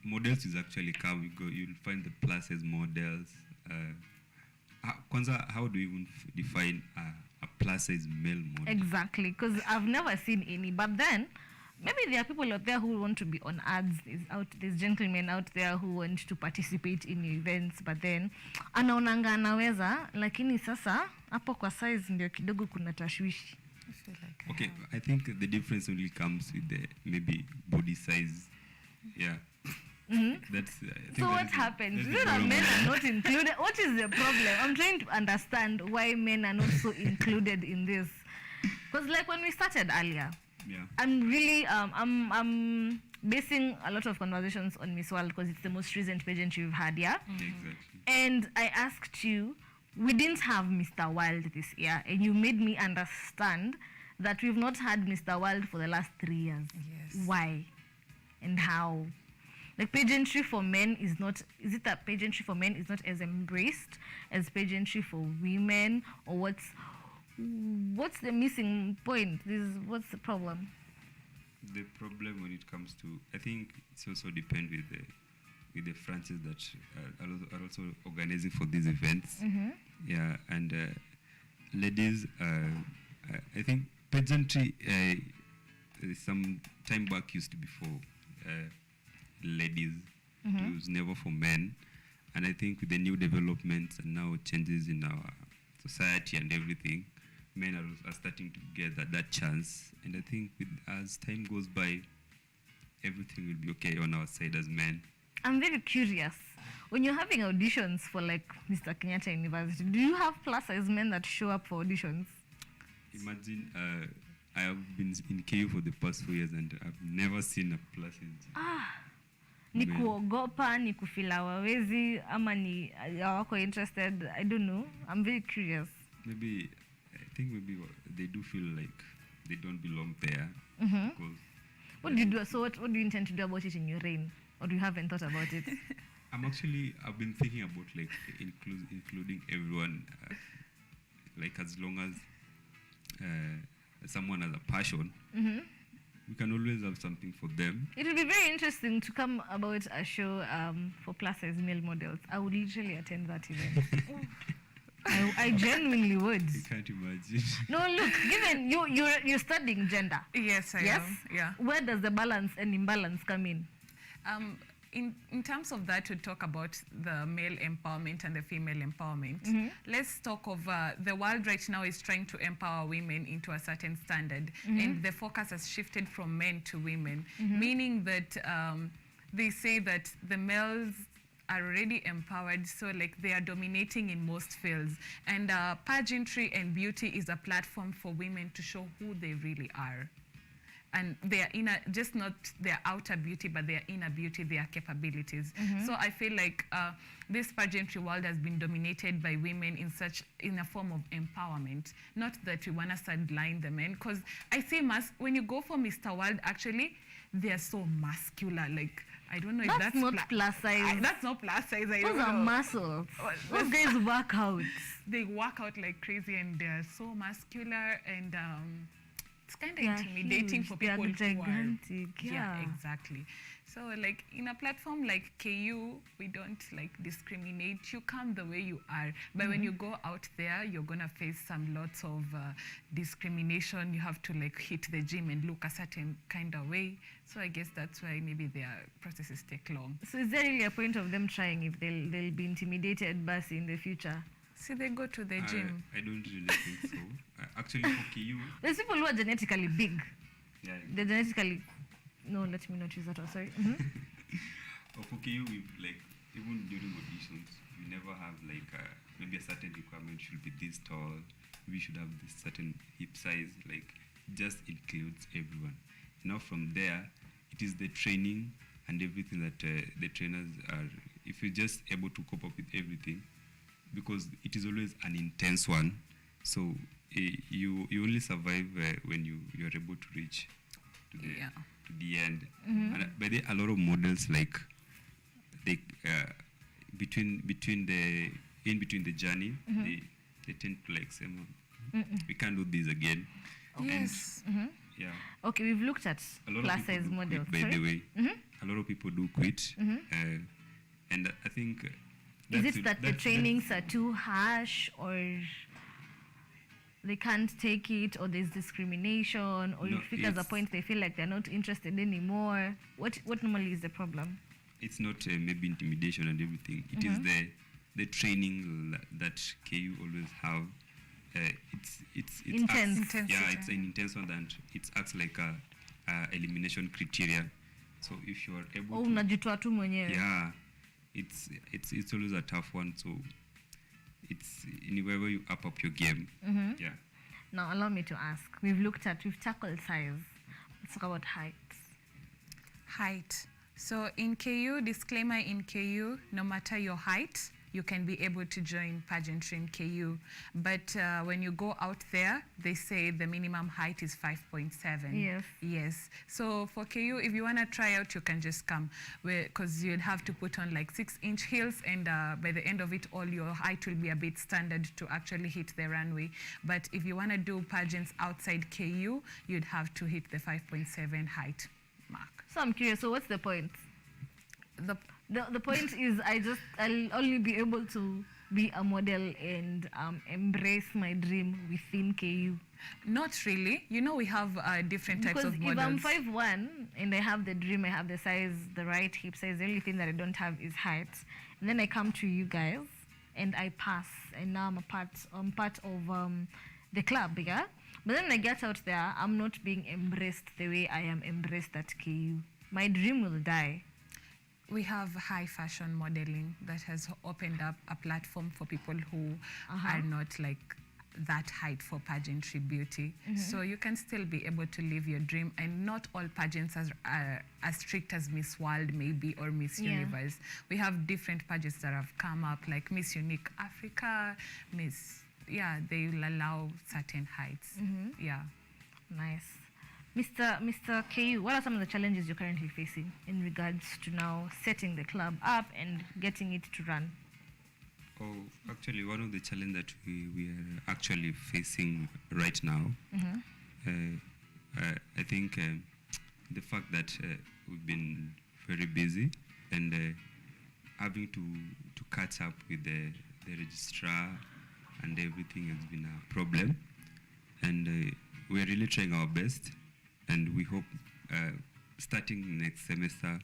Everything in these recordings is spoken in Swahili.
models is actually you'll find the plus size models. Kwanza, how do you even define a plus size male model? Exactly, because I've never seen any. But then maybe there are people out there who want to be on ads. There's gentlemen out there who want to participate in events, but then anaonanga anaweza, lakini sasa hapo kwa size ndio kidogo kuna tashwishi. Okay, I think the difference only comes with the maybe body size. Yeah. So what happens? You know, men are not included. What is the problem? I'm trying to understand why men are not so included in this. Because like when we started earlier, I'm really I'm basing a lot of conversations on Miss World because it's the most recent pageantry we've had, yeah? Exactly. And I asked you, we didn't have Mr. Wild this year, and you made me understand that we've not had Mr. Wild for the last 3 years. Yes. Why? And how? Like pageantry for men is it that pageantry for men is not as embraced as pageantry for women? Or what's the missing point? What's the problem? The problem when it comes to, I think it's also depend with the franchises that are also organizing for these events. Yeah, and ladies, I think pageantry some time back used to be for ladies. It was never for men. And I think with the new developments and now changes in our society and everything, men are starting to get that chance. And I think as time goes by, everything will be okay on our side as men. I'm very curious. When you're having auditions for like Mr. Kenyatta University, do you have plus size men that show up for auditions? Imagine I have been in KU for the past 4 years and I've never seen a plus size. Ni kuogopa, ni kufila wawezi, ama ni hawako interested. I don't know. I'm very curious. Maybe they do feel like they don't belong there. Because what do you do? So what do you intend to do about it in your reign? Or do you haven't thought about it? I've been thinking about like including everyone. Like as long as someone has a passion, we can always have something for them. It would be very interesting to come about a show for plus size male models. I would literally attend that event. I genuinely would. You can't imagine. No, look, given you're studying gender. Yes, I am. Yeah. Where does the balance and imbalance come in? In terms of that, to talk about the male empowerment and the female empowerment, let's talk of the world right now is trying to empower women into a certain standard, and the focus has shifted from men to women, meaning that they say that the males are already empowered, so like they are dominating in most fields, and pageantry and beauty is a platform for women to show who they really are. And their inner, just not their outer beauty, but their inner beauty, their capabilities. So I feel like this pageantry world has been dominated by women in a form of empowerment. Not that we want to sideline the men, because I say when you go for Mr. World, actually, they are so muscular. Like, I don't know if that's not plus size. That's not plus size. Those are muscles. Those guys work out. They work out like crazy, and they are so muscular, and it's kind of intimidating for people who gigantic. Yeah, exactly. So like in a platform like KU, we don't like discriminate. You come the way you are, but when you go out there, you're gonna face lots of discrimination. You have to like hit the gym and look a certain kind of way. So I guess that's why maybe their processes take long. So is there really a point of them trying if they'll be intimidated by in the future? See, they go to the gym. I don't really think so. Actually, for KU, there's people who are genetically big. Yeah. They're genetically. No, let me not use that word. Sorry. For KU, like even during auditions, we never have like maybe a certain requirement should be this tall. We should have this certain hip size. Like, just includes everyone. Now from there, it is the training and everything that the trainers are. If you're just able to cope up with everything, because it is always an intense one, so you only survive when you're able to reach to the end. And by the a lot of models like they between the journey, they tend to like say, we can't do this again. Yes. Yeah. Okay, we've looked at plus size models. By the way, a lot of people do quit, and I think. Is it that the trainings are too harsh, or they can't take it, or there's discrimination, or it reaches a point they feel like they're not interested anymore? What normally is the problem? It's not maybe intimidation and everything. It is the training that KU always have. It's intense. It's an intense one, and it acts like a elimination criteria. So if you are able unajitoa tu mwenyewe. Yeah, it's always a tough one. So it's in wherever you up your game. Yeah. Now allow me to ask. We've tackled size. Let's talk about height. Height. So in KU, disclaimer, in KU, no matter your height, you can be able to join pageantry in KU. But when you go out there, they say the minimum height is 5.7. Yes. Yes. So for KU, if you want to try out, you can just come, because you'd have to put on like 6-inch heels, and by the end of it all, your height will be a bit standard to actually hit the runway. But if you want to do pageants outside KU, you'd have to hit the 5.7 height mark. So I'm curious, so what's the point? The point is I'll only be able to be a model and embrace my dream within KU. Not really. You know, we have different types of models. Because if I'm 5'1" and I have the dream, I have the size, the right hip size, the only thing that I don't have is height. And then I come to you guys and I pass, and now I'm part of the club, yeah? But then when I get out there, I'm not being embraced the way I am embraced at KU. My dream will die. We have high fashion modeling that has opened up a platform for people who are not like that height for pageantry beauty. So you can still be able to live your dream, and not all pageants are as strict as Miss World maybe, or Miss Universe. We have different pageants that have come up, like Miss Unique Africa, they will allow certain heights. Yeah. Nice. Mr. KU, what are some of the challenges you're currently facing in regards to now setting the club up and getting it to run? Oh, actually, one of the challenges that we are actually facing right now, I think the fact that we've been very busy, and having to catch up with the registrar and everything has been a problem, and we're really trying our best, and we hope starting next semester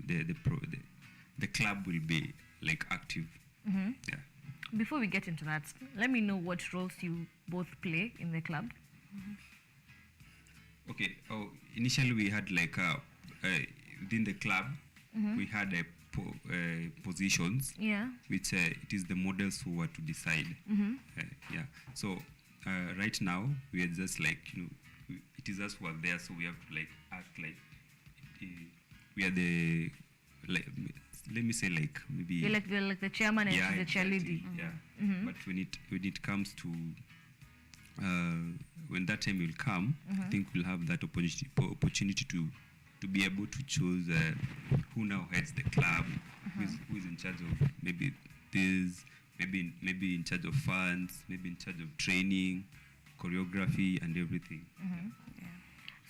the club will be like active. Yeah. Before we get into that, let me know what roles you both play in the club. Okay. Oh, initially we had like within the club we had positions. Yeah. Which it is the models who were to decide. Yeah. So right now we are just like, it is us who are there, so we have to like act like we are the, like, let me say, like maybe you're like the chairman and the chairlady. Yeah. But when it comes to when that time will come, I think we'll have that opportunity to be able to choose who now heads the club, who is in charge of maybe this, maybe in charge of funds, maybe in charge of training, choreography, and everything.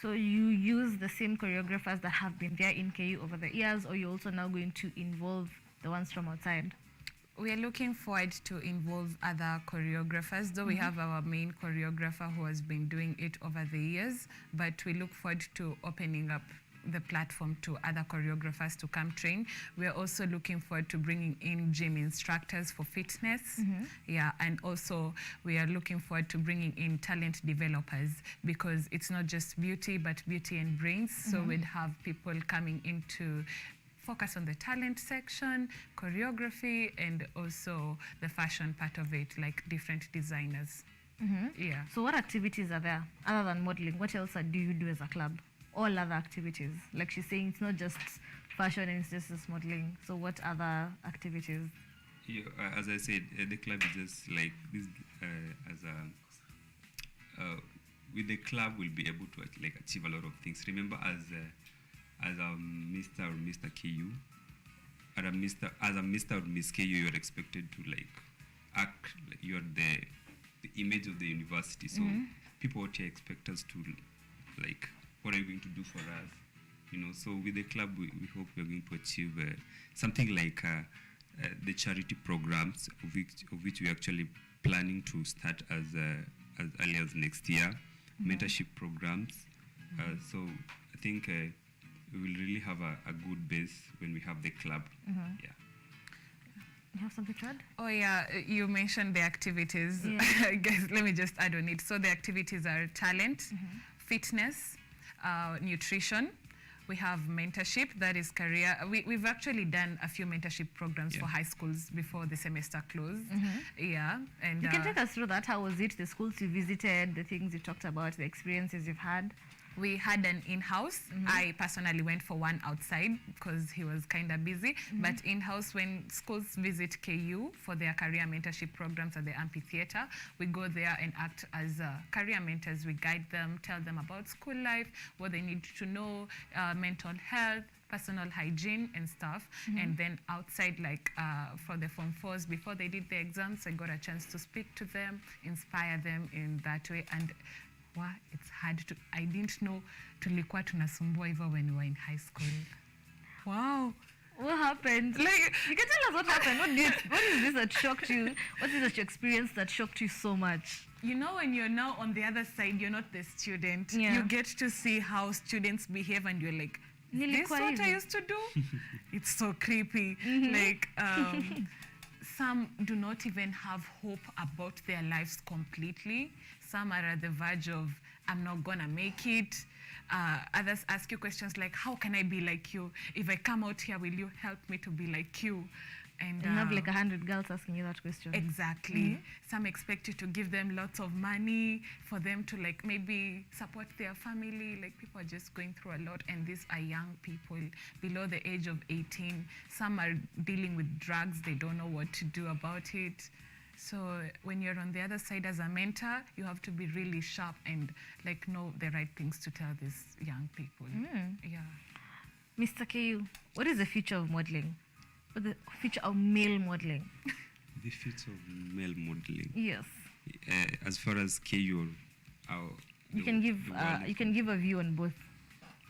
So you use the same choreographers that have been there in KU over the years, or you're also now going to involve the ones from outside? We are looking forward to involve other choreographers, though we have our main choreographer who has been doing it over the years, but we look forward to opening up the platform to other choreographers to come train. We are also looking forward to bringing in gym instructors for fitness. Yeah, and also we are looking forward to bringing in talent developers, because it's not just beauty, but beauty and brains. So we'd have people coming in to focus on the talent section, choreography, and also the fashion part of it, like different designers. Yeah. So what activities are there other than modeling? What else do you do as a club? All other activities. Like she's saying, it's not just fashion and it's just modeling. So what other activities? Yeah, as I said, the club is just like this. With the club, we'll be able to like achieve a lot of things. Remember, as a Mr. or Mr. KU, as a Mr. or Miss KU, you're expected to like act like you're the image of the university. So people out here expect us to like, what are you going to do for us? So with the club, we hope we're going to achieve something like the charity programs, of which we're actually planning to start as early as next year, mentorship programs. So I think we will really have a good base when we have the club. Yeah. You have something to add? Oh yeah, you mentioned the activities. Yeah. I guess let me just add on it. So the activities are talent, fitness, nutrition. We have mentorship, that is career. We've actually done a few mentorship programs for high schools before the semester closed. Yeah, and you can take us through that. How was it? The schools you visited, the things you talked about, the experiences you've had. We had an in-house. I personally went for one outside because he was kind of busy. But in-house, when schools visit KU for their career mentorship programs at the amphitheater, we go there and act as career mentors. We guide them, tell them about school life, what they need to know, mental health, personal hygiene and stuff. And then outside, like for the Form 4s, before they did the exams, I got a chance to speak to them, inspire them in that way. And wow, it's hard to, I didn't know tulikuwa tunasumbua hivyo when we were in high school. Wow. What happened? Like, you can tell us what happened. What is this that shocked you? What is that you experienced that shocked you so much? You know, when you're now on the other side, you're not the student. Yeah. You get to see how students behave and you're like, this is what I used to do? It's so creepy. Like, some do not even have hope about their lives completely. Some are at the verge of, I'm not gonna make it. Others ask you questions like, how can I be like you? If I come out here, will you help me to be like you? And you have like 100 girls asking you that question. Exactly. Some expect you to give them lots of money for them to like maybe support their family. Like people are just going through a lot, and these are young people below the age of 18. Some are dealing with drugs. They don't know what to do about it. So when you're on the other side as a mentor, you have to be really sharp and like know the right things to tell these young people. Yeah. Mr. KU, what is the future of modeling? What's the future of male modeling? The future of male modeling. Yes. As far as KU, you can give a view on both.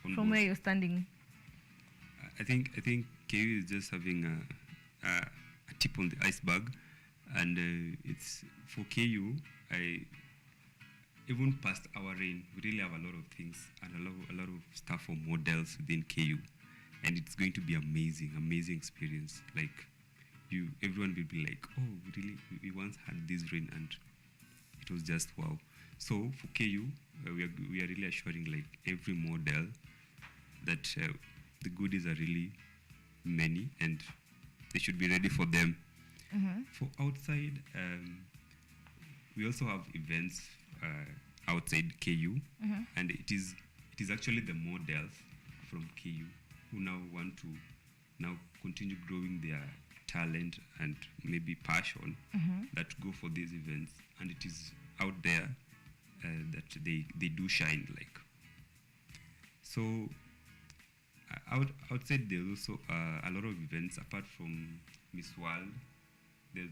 From both. Where you're standing. I think KU is just having a tip on the iceberg. And it's for KU, even past our reign, we really have a lot of things and a lot of stuff for models within KU, and it's going to be amazing experience. Like everyone will be like, oh, we once had this reign, and it was just wow. So for KU, we are really assuring like every model that the goodies are really many, and they should be ready for them. For outside, we also have events outside KU, and it is actually the models from KU who now want to continue growing their talent and maybe passion that go for these events, and it is out there that they do shine. Like so, outside there's also a lot of events apart from Miss World. There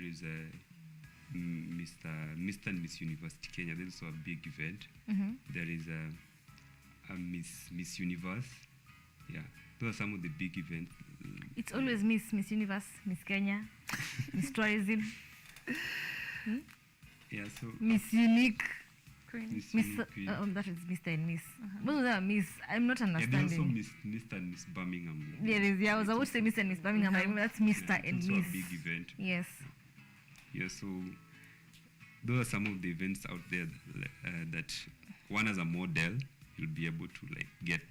is a Mr. and Miss University Kenya. There's also a big event. There is a Miss Universe. Yeah, those are some of the big events. It's always Miss Universe, Miss Kenya, Miss Tourism. Yeah, so Miss Unique. Miss that is Mr. and Miss. Both of them are Miss. I'm not understanding. Yeah, there's also Mr. and Miss Birmingham. Yeah, I was about to say Mr. and Miss Birmingham. I remember that's Mr. and Miss. Miss. It's a big event. Yes. Yeah, so those are some of the events out there that one as a model, you'll be able to like get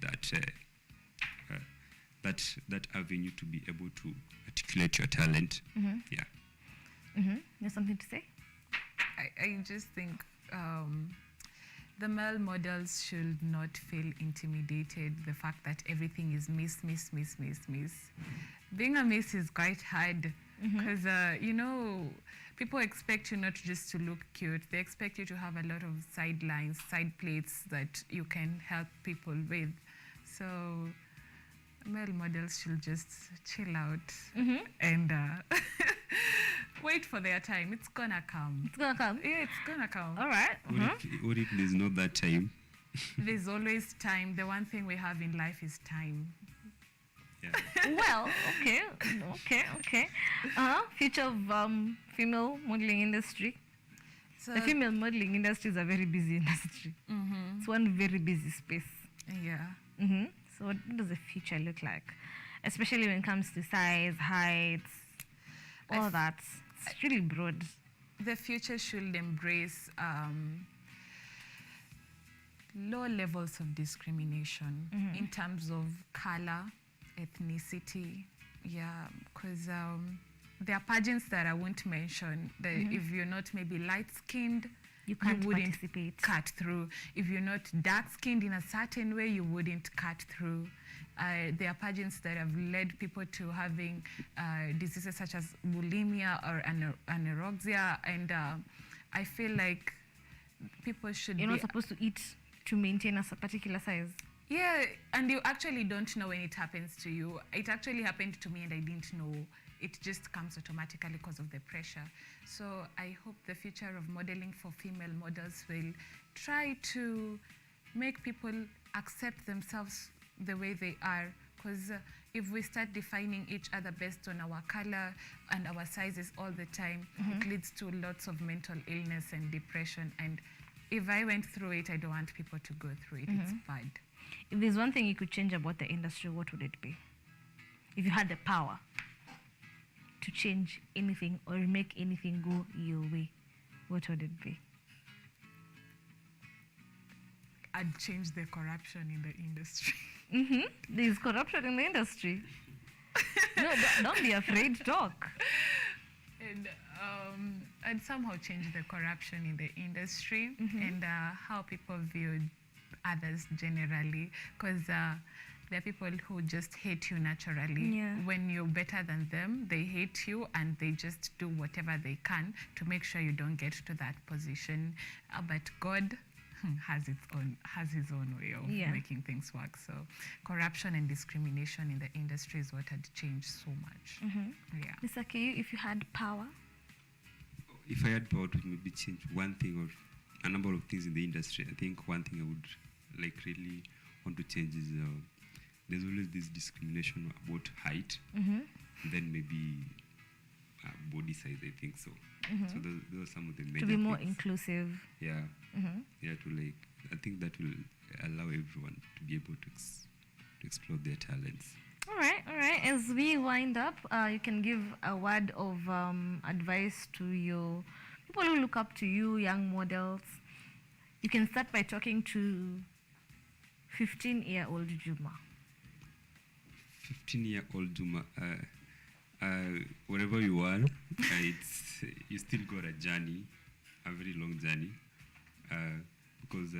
that avenue to be able to articulate your talent. Yeah. There's something to say? I just think the male models should not feel intimidated. The fact that everything is miss. Being a miss is quite hard because, people expect you not just to look cute. They expect you to have a lot of sidelines, side plates that you can help people with. So male models should just chill out and wait for their time. It's gonna come. It's gonna come? Yeah, it's gonna come. All right. What if there's not that time? There's always time. The one thing we have in life is time. Yeah. Well, okay. Future of female modeling industry. So, The female modeling industry is a very busy industry. It's one very busy space. yeah. So what does the future look like? Especially when it comes to size, height, all that. It's really broad. The future should embrace low levels of discrimination in terms of color, ethnicity. Yeah, because there are pageants that I won't mention. That if you're not maybe light-skinned, You can't wouldn't participate. cut through. If you're not dark-skinned in a certain way, you wouldn't cut through. There are pageants that have led people to having diseases such as bulimia or anorexia, and I feel like people should You're be... not supposed to eat to maintain a particular size. Yeah, and you actually don't know when it happens to you. It actually happened to me and I didn't know. It just comes automatically because of the pressure. So I hope the future of modeling for female models will try to make people accept themselves the way they are. Because if we start defining each other based on our color and our sizes all the time, it leads to lots of mental illness and depression. And if I went through it, I don't want people to go through it. It's bad. If there's one thing you could change about the industry, what would it be? If you had the power to change anything or make anything go your way, what would it be? I'd change the corruption in the industry. There's corruption in the industry. No, don't be afraid to talk. And I'd somehow change the corruption in the industry and how people view others generally, because there are people who just hate you naturally. Yeah. When you're better than them, they hate you and they just do whatever they can to make sure you don't get to that position. But God has his own way of making things work. So corruption and discrimination in the industry is what had changed so much. Yeah. Mr. Ku, if you had power? If I had power to maybe change one thing or a number of things in the industry, I think one thing I would really want to change is there's always this discrimination about height, and then maybe body size, I think so. So those are some of the major To be more things. inclusive. Yeah. Yeah, I think that will allow everyone to be able to explore their talents. All right. As we wind up, you can give a word of advice to your people who look up to you, young models. You can start by talking to 15-year-old Juma. 15-year-old Juma, wherever you are, you still got a journey, a very long journey, because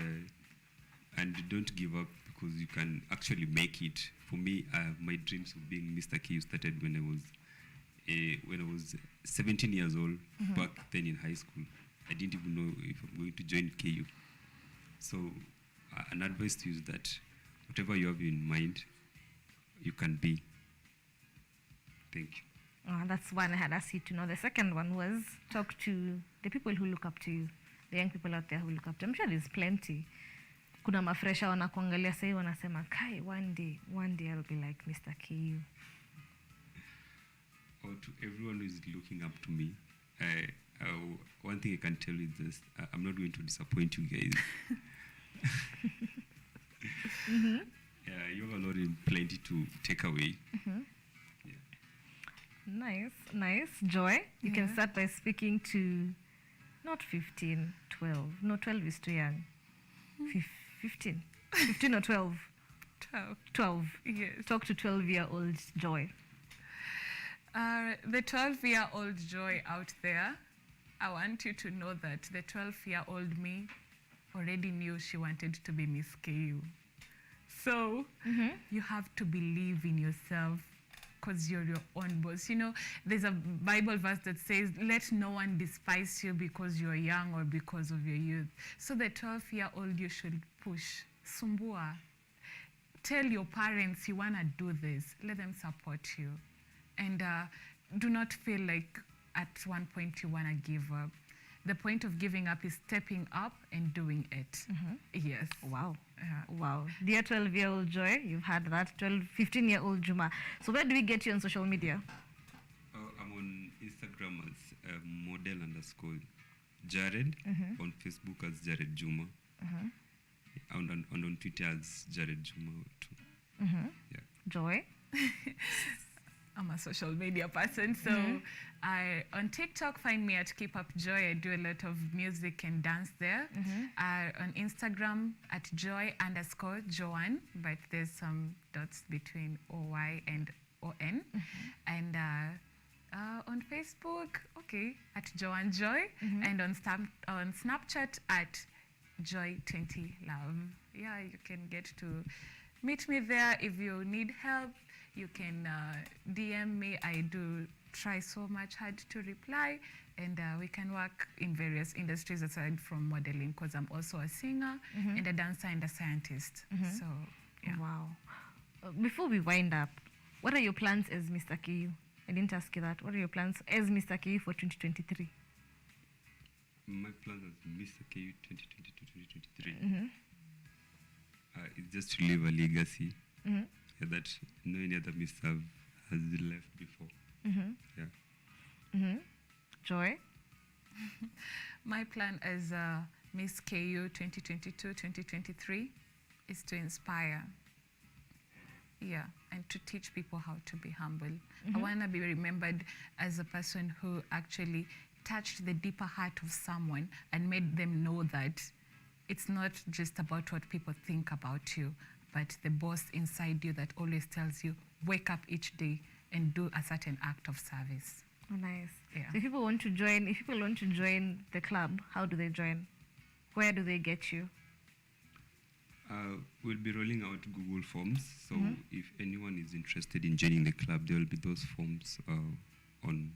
and don't give up, because you can actually make it. For me, my dreams of being Mr. Ku started when I was 17 years old. Back then in high school, I didn't even know if I'm going to join KU. So, an advice to you is that whatever you have in mind, you can be. Thank you. That's one I had asked you to know. The second one was talk to the people who look up to you, the young people out there who look up to you. I'm sure there's plenty. Kuna mafresha wanakuangalia sahi wanasema, Kai, one day I'll be like Mr. Ku. Or to everyone who is looking up to me, one thing I can tell you is this, I'm not going to disappoint you guys. Yeah, you have a lot in plenty to take away. Yeah. Nice. Joy, you can start by speaking to not 15, 12. No, 12 is too young. 15 or 12? 12. Yes. Talk to 12-year-old Joy. The 12-year-old Joy out there, I want you to know that the 12-year-old me already knew she wanted to be Miss KU. So you have to believe in yourself, because you're your own boss. You know, there's a Bible verse that says, let no one despise you because you're young or because of your youth. So the 12-year-old, you should push. Sumbua. Tell your parents you want to do this. Let them support you. And do not feel like at one point you want to give up. The point of giving up is stepping up and doing it. Yes. Wow. Wow. Dear 12-year-old Joy, you've had that. 15-year-old Juma. So where do we get you on social media? I'm on Instagram as model_Jared, on Facebook as Jared Juma, and on Twitter as Jared Juma too. Yeah. Joy? I'm a social media person, so on TikTok, find me at Keep Up Joy. I do a lot of music and dance there. On Instagram at joy_Joanne, but there's some dots between OY and ON. And on Facebook, at Joanne Joy, and on Snapchat at Joy20Love. Yeah, you can get to meet me there. If you need help, you can DM me. I do try so much hard to reply, and we can work in various industries aside from modeling, because I'm also a singer and a dancer and a scientist. So, yeah. Wow. Before we wind up, what are your plans as Mr. KU? I didn't ask you that. What are your plans as Mr. KU for 2023? My plans as Mr. KU 2022-2023 is just to leave a legacy that no any other Mr. has left before. Joy? My plan as Miss KU 2022-2023 is to inspire. Yeah, and to teach people how to be humble. I want to be remembered as a person who actually touched the deeper heart of someone and made them know that it's not just about what people think about you, but the boss inside you that always tells you, wake up each day and do a certain act of service. Oh, nice. Yeah. So if people want to join the club, how do they join? Where do they get you? We'll be rolling out Google Forms, so if anyone is interested in joining the club, there will be those forms on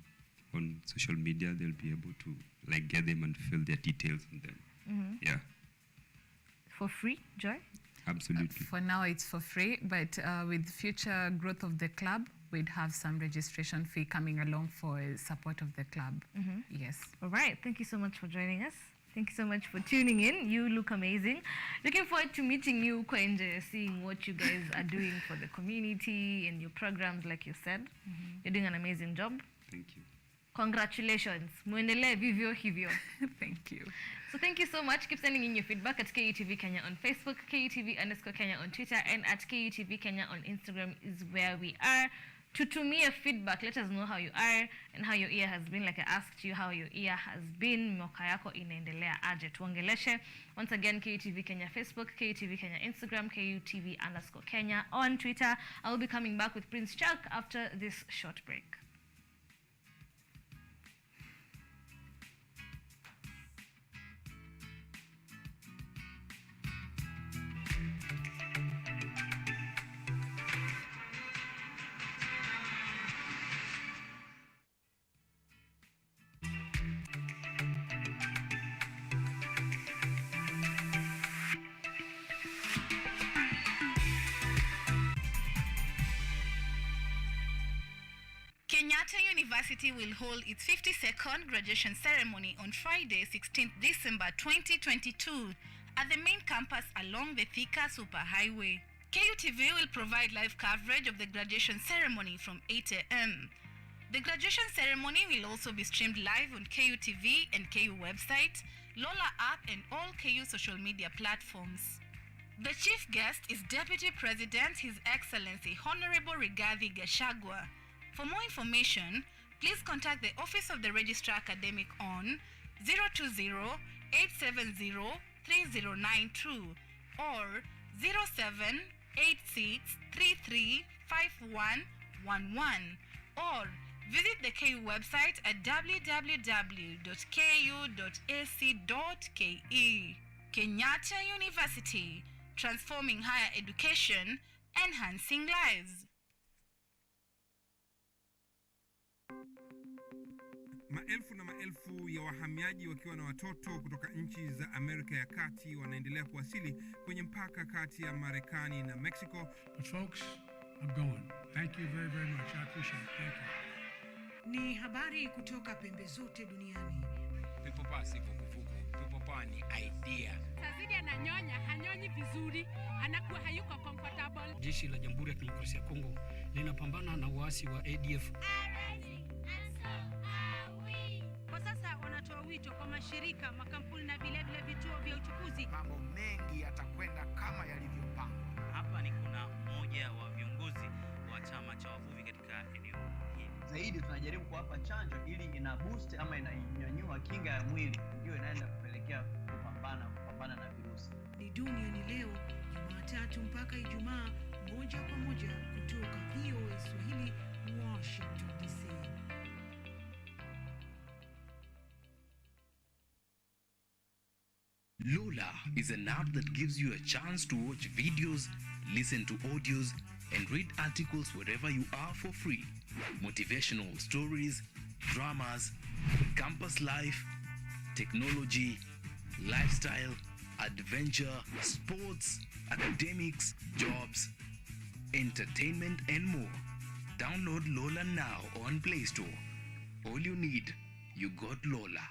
social media. They'll be able to get them and fill their details on them. Yeah. For free, Joy? Absolutely. For now, it's for free, but with future growth of the club, we'd have some registration fee coming along for support of the club. Yes. All right. Thank you so much for joining us. Thank you so much for tuning in. You look amazing. Looking forward to meeting you, Kwenje, seeing what you guys are doing for the community and your programs, like you said. You're doing an amazing job. Thank you. Congratulations. Muendelee vivyo hivyo. Thank you. So thank you so much. Keep sending in your feedback at KUTV Kenya on Facebook, KUTV_Kenya on Twitter, and at KUTV Kenya on Instagram is where we are. Tutumie feedback. Let us know how you are and how your year has been. Like I asked you how your year has been. Mwaka yako inaendelea aje? Tuongeleshe. Once again, KUTV Kenya Facebook, KUTV Kenya Instagram, KUTV_Kenya on Twitter. I will be coming back with Prince Chuck after this short break. Kenyatta University will hold its 52nd graduation ceremony on Friday, 16th December 2022 at the main campus along the Thika Superhighway. KUTV will provide live coverage of the graduation ceremony from 8 a.m. The graduation ceremony will also be streamed live on KUTV and KU website, Lola app, and all KU social media platforms. The chief guest is Deputy President His Excellency Honorable Rigathi Gachagua. For more information, please contact the Office of the Registrar Academic on 020-870-3092 or 0786335111 or visit the KU website at www.ku.ac.ke. Kenyatta University, transforming higher education, enhancing lives. Maelfu na maelfu ya wahamiaji wakiwa na watoto kutoka nchi za Amerika ya Kati wanaendelea kuwasili kwenye mpaka kati ya Marekani na Mexico. But folks, I'm going. Thank you very, very much. I appreciate it. Thank you. Ni habari kutoka pembe zote duniani. People pass, people ikawa ni idea. Sazidi ananyonya, hanyonyi vizuri, anakuwa hayuko comfortable. Jeshi la Jamhuri ya Kidemokrasia ya Kongo linapambana na waasi wa ADF. Kwa sasa wanatoa wito kwa mashirika, makampuni na vile vituo vya uchukuzi. Mambo mengi yatakwenda kama yalivyopangwa. Hapa ni kuna mmoja wa viongozi wa chama cha wavuvi katika eneo hili. Zaidi tunajaribu kuwapa chanjo ili ina boost ama inanyanyua kinga ya mwili, ndio inaenda kupelekea kupambana na virusi. Ni Duniani Leo, Jumatatu mpaka Ijumaa, moja kwa moja kutoka VOA Swahili, Washington DC. Lola is an app that gives you a chance to watch videos, listen to audios, and read articles wherever you are for free. Motivational stories, dramas, campus life, technology, lifestyle, adventure, sports, academics, jobs, entertainment, and more. Download Lola now on Play Store. All you need, you got Lola.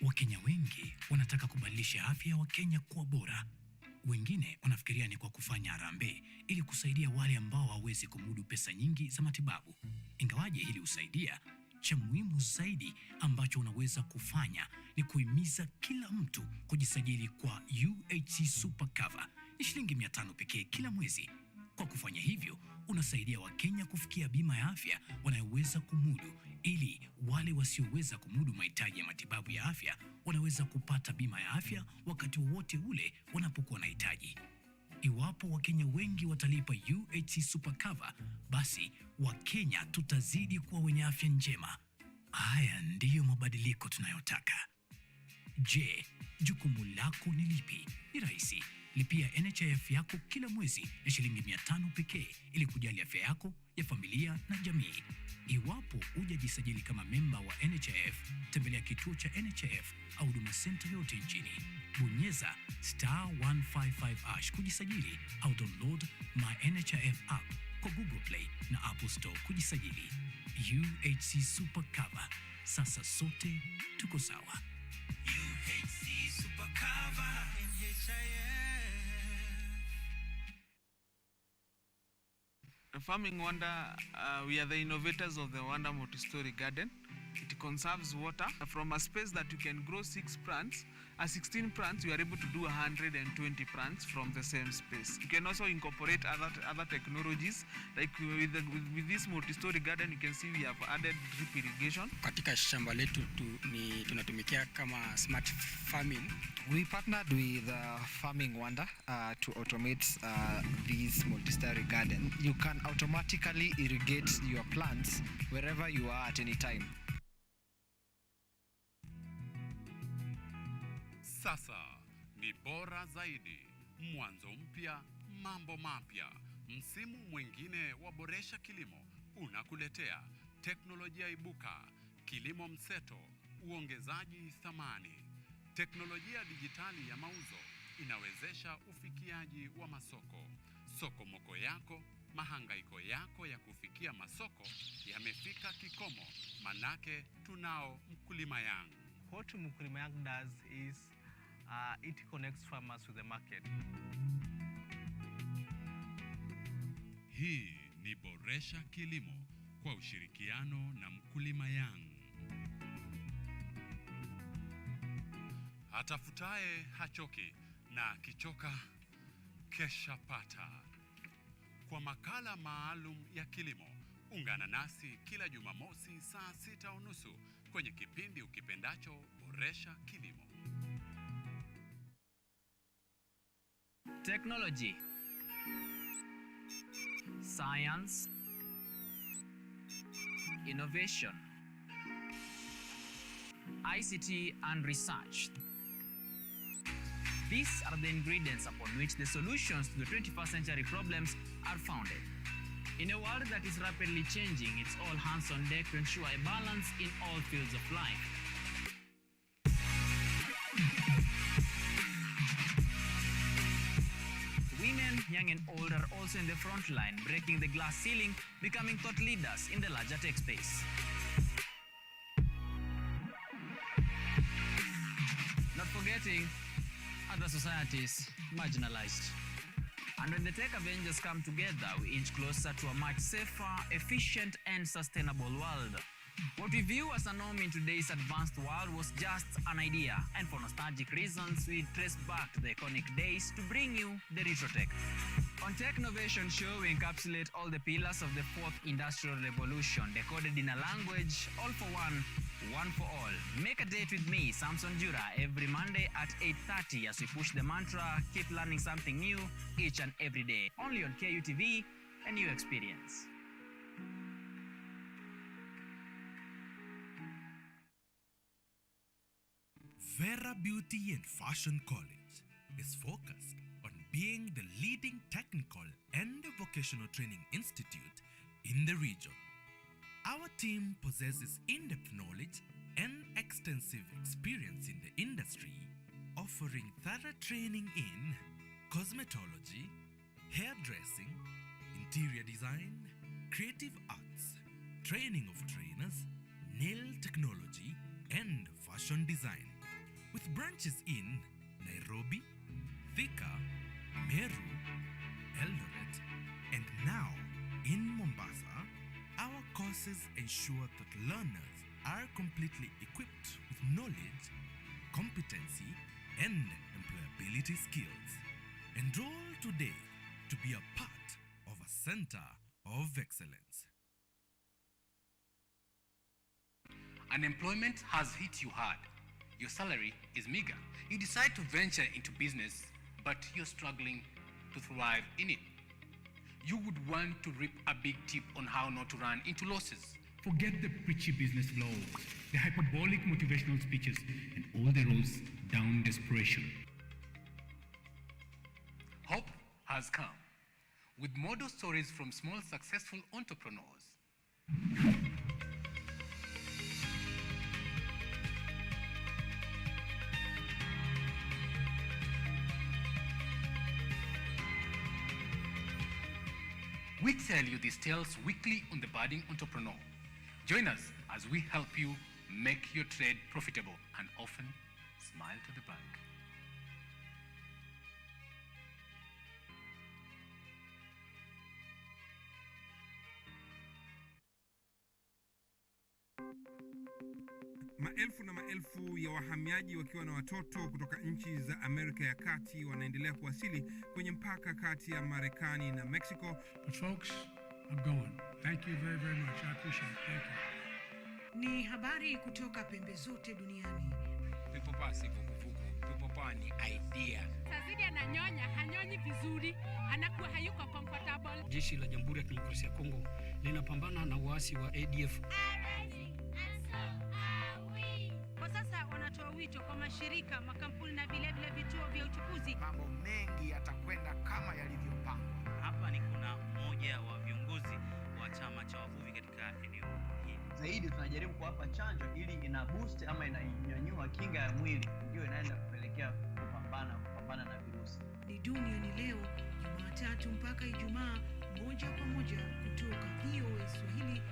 Wakenya wengi wanataka kubadilisha afya ya Wakenya kuwa bora. Wengine wanafikiria ni kwa kufanya harambee ili kusaidia wale ambao hawawezi kumudu pesa nyingi za matibabu. Ingawaje hili husaidia, cha muhimu zaidi ambacho unaweza kufanya ni kuhimiza kila mtu kujisajili kwa UHC Super Cover. Ni shilingi 500 pekee kila mwezi. Kwa kufanya hivyo, unasaidia Wakenya kufikia bima ya afya wanayoweza kumudu, ili wale wasioweza kumudu mahitaji ya matibabu ya afya wanaweza kupata bima ya afya wakati wowote ule wanapokuwa na hitaji. Iwapo Wakenya wengi watalipa UHC Super Cover, basi Wakenya tutazidi kuwa wenye afya njema. Haya ndiyo mabadiliko tunayotaka. Je, jukumu lako ni lipi? Ni rahisi. Lipia NHIF yako kila mwezi ya shilingi 500 pekee ili kujali afya yako, ya familia na jamii. Iwapo hujajisajili kama memba wa NHIF, tembelea kituo cha NHIF au Huduma Center yote nchini. Bonyeza *155# kujisajili au download My NHIF app kwa Google Play na Apple Store kujisajili. UHC Super Cover. Sasa sote tuko sawa. UHC Super Cover. Farming Wonder, we are the innovators of the Wonder Multi-Story Garden. It conserves water from a space that you can grow 6 plants. 16 plants, you are able to do 120 plants from the same space. You can also incorporate other technologies, like with this multi-story garden, you can see we have added drip irrigation. Katika shamba letu tunatumikia kama smart farming. We partnered with Farming Wonder to automate this multi-story garden. You can automatically irrigate your plants wherever you are at any time. Sasa ni bora zaidi, mwanzo mpya, mambo mapya. Msimu mwingine wa Boresha Kilimo unakuletea teknolojia ibuka, kilimo mseto, uongezaji thamani. Teknolojia dijitali ya mauzo inawezesha ufikiaji wa masoko. Sokomoko yako, mahangaiko yako ya kufikia masoko yamefika kikomo, manake tunao Mkulima Yang. What Mkulima Yang does is it connects farmers with the market. Hii ni Boresha Kilimo kwa ushirikiano na Mkulima Yang. Atafutaye hachoki na kichoka kesha pata. Kwa makala maalum ya kilimo, ungana nasi kila Jumamosi saa 6:30 kwenye kipindi ukipendacho Boresha Kilimo. Technology, science, innovation, ICT and research. These are the ingredients upon which the solutions to the 21st century problems are founded. In a world that is rapidly changing, it's all hands on deck to ensure a balance in all fields of life. Women, young and old, are also in the front line, breaking the glass ceiling, becoming thought leaders in the larger tech space. uplifting other societies marginalized. And when the Tech Avengers come together, we inch closer to a much safer, efficient, and sustainable world. What we view as a norm in today's advanced world was just an idea, and for nostalgic reasons, we trace back to the iconic days to bring you the Retro Tech. On Technovation Show, we encapsulate all the pillars of the fourth industrial revolution, decoded in a language, all for one for all. Make a date with me, Samson Jura, every Monday at 8:30 as we push the mantra, keep learning something new each and every day. Only on KUTV, a new experience. Vera Beauty and Fashion College is focused on being the leading technical and vocational training institute in the region. Our team possesses in-depth knowledge and extensive experience in the industry, offering thorough training in cosmetology, hairdressing, interior design, creative arts, training of trainers, nail technology, and fashion design. With branches in Nairobi, Thika, Meru, Eldoret, and now in Mombasa, our courses ensure that learners are completely equipped with knowledge, competency, and employability skills. Enroll today to be a part of a center of excellence. Unemployment has hit you hard. Your salary is meager. You decide to venture into business, but you're struggling to thrive in it. You would want to reap a big tip on how not to run into losses. Forget the preachy business vlogs, the hyperbolic motivational speeches, and all the roads down desperation. Hope has come with model stories from small successful entrepreneurs. We tell you these tales weekly on The Budding Entrepreneur. Join us as we help you make your trade profitable and often smile to the bank. Maelfu na maelfu ya wahamiaji wakiwa na watoto kutoka nchi za Amerika ya Kati wanaendelea kuwasili kwenye mpaka kati ya Marekani na Mexico. But folks, I'm going. Thank you very, very much. I appreciate it. Thank you. Ni habari kutoka pembe zote duniani. Pipopa si vuguvugu. Pipopa ni idea. Sazidi ananyonya, hanyonyi vizuri, anakuwa hayuko comfortable. Jeshi la Jamhuri ya Kidemokrasia ya Kongo linapambana na waasi wa ADF. Kwa sasa wanatoa wito kwa mashirika, makampuni na vile vituo vya uchukuzi. Mambo mengi yatakwenda kama yalivyopangwa. Hapa ni kuna mmoja wa viongozi wa chama cha wavuvi katika eneo hili. Zaidi tunajaribu kuwapa chanjo ili ina boost ama inanyanyua kinga ya mwili, ndio inaenda kupelekea kupambana na virusi. Ni duniani leo, Jumatatu mpaka Ijumaa, moja kwa moja kutoka VOA Swahili,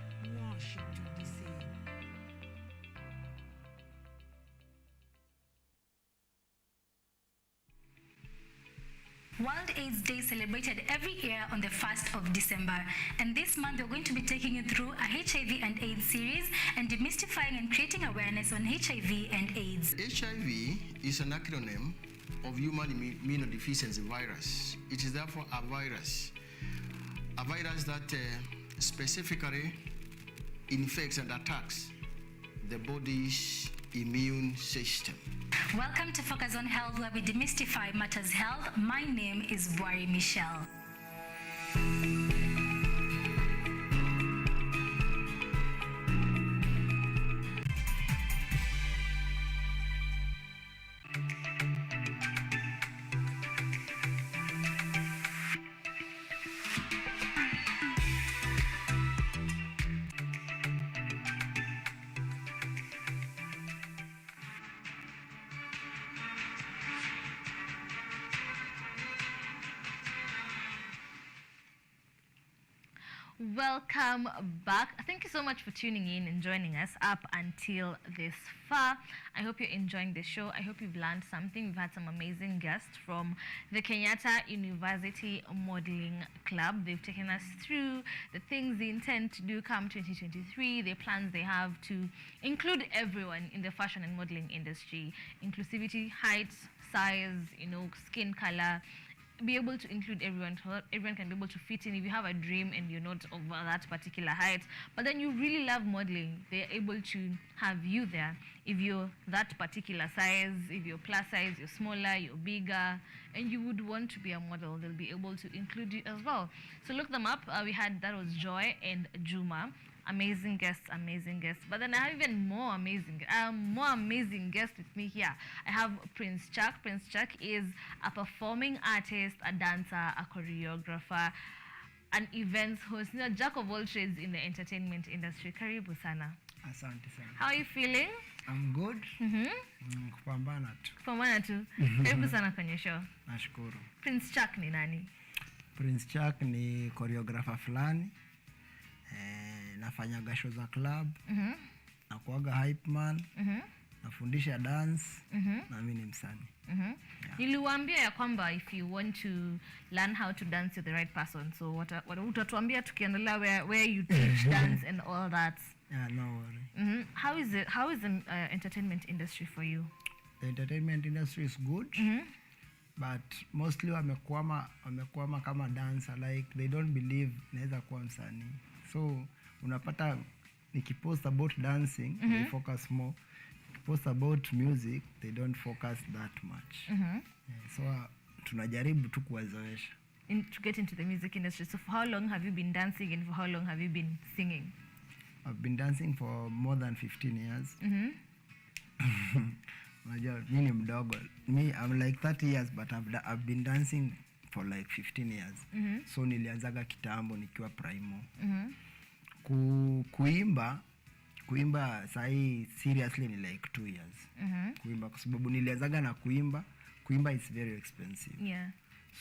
Washington DC. World AIDS Day is celebrated every year on the 1st of December. And this month we're going to be taking you through a HIV and AIDS series and demystifying and creating awareness on HIV and AIDS. HIV is an acronym of human immunodeficiency virus. It is therefore a virus that specifically infects and attacks the body's immune system. Welcome to Focus on Health, where we demystify matters health. My name is Boari Michelle. Welcome back. Thank you so much for tuning in and joining us up until this far. I hope you're enjoying the show. I hope you've learned something. We've had some amazing guests from the Kenyatta University Modeling Club. They've taken us through the things they intend to do come 2023, the plans they have to include everyone in the fashion and modeling industry. Inclusivity, height, size, skin color, be able to include everyone so that everyone can be able to fit in. If you have a dream and you're not over that particular height, but then you really love modeling, they're able to have you there. If you're that particular size, if you're plus size, you're smaller, you're bigger, and you would want to be a model, they'll be able to include you as well. So look them up. That was Joy and Juma. Amazing guests. But then I have even more amazing guests with me here. I have Prince Chuck. Prince Chuck is a performing artist, a dancer, a choreographer, an events host, jack of all trades in the entertainment industry. Karibu sana. Asante sana. How are you feeling? I'm good. Kupambana tu. Karibu sana kwenye show. Nashukuru. Prince Chuck ni nani? Prince Chuck ni choreographer fulani. Nafanyaga show za club. Nakuaga hype man. Nafundisha dance. Na mimi ni msanii. Niliwaambia ya kwamba if you want to learn how to dance, you're the right person. So utatuambia tukiendelea where you teach dance and all that. Yeah, no worry. How is the entertainment industry for you? The entertainment industry is good. But mostly wamekwama kama dancer, like they don't believe naweza kuwa msanii. So unapata nikipost about dancing, they focus more. Post about music, they don't focus that much. So tunajaribu tu kuwazoesha. To get into the music industry. So for how long have you been dancing and for how long have you been singing? I've been dancing for more than 15 years. Unajua mimi ni mdogo. I'm like 30 years, but I've been dancing for like 15 years. So nilianzaga kitambo nikiwa primo. Kuimba sahi seriously ni like 2 years. Kuimba kwa sababu nilianzaga na kuimba is very expensive. Yeah.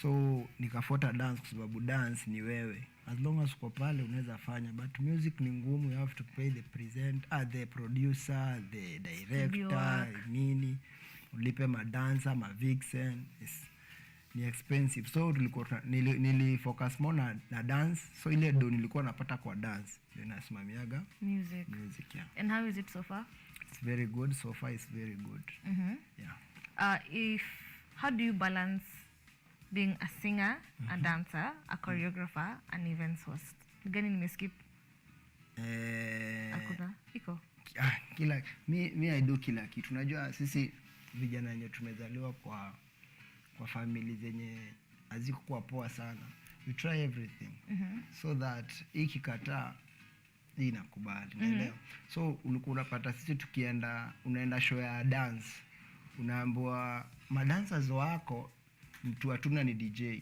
So nikafuata dance kwa sababu dance ni wewe. As long as uko pale unaweza fanya, but music ni ngumu. You have to pay the producer, the director, nini, ulipe madancer, vixen. Ni expensive. So nili focus more na dance. So ile do nilikuwa napata kwa dance ndio nasimamiaga music, yeah. And how is it so far? It's very good. So far it's very good. Yeah. How do you balance being a singer, a dancer, a choreographer, an events host? Gani nimeskip? Hakuna? Iko? I do kila kitu. Unajua sisi vijana wenye tumezaliwa kwa family zenye hazikuwa poa sana. You try everything. So that ikikataa hii inakubali. Unaelewa? So unapata sisi unaenda show ya dance. Unaambiwa madancers wako mtu hatuna ni DJ.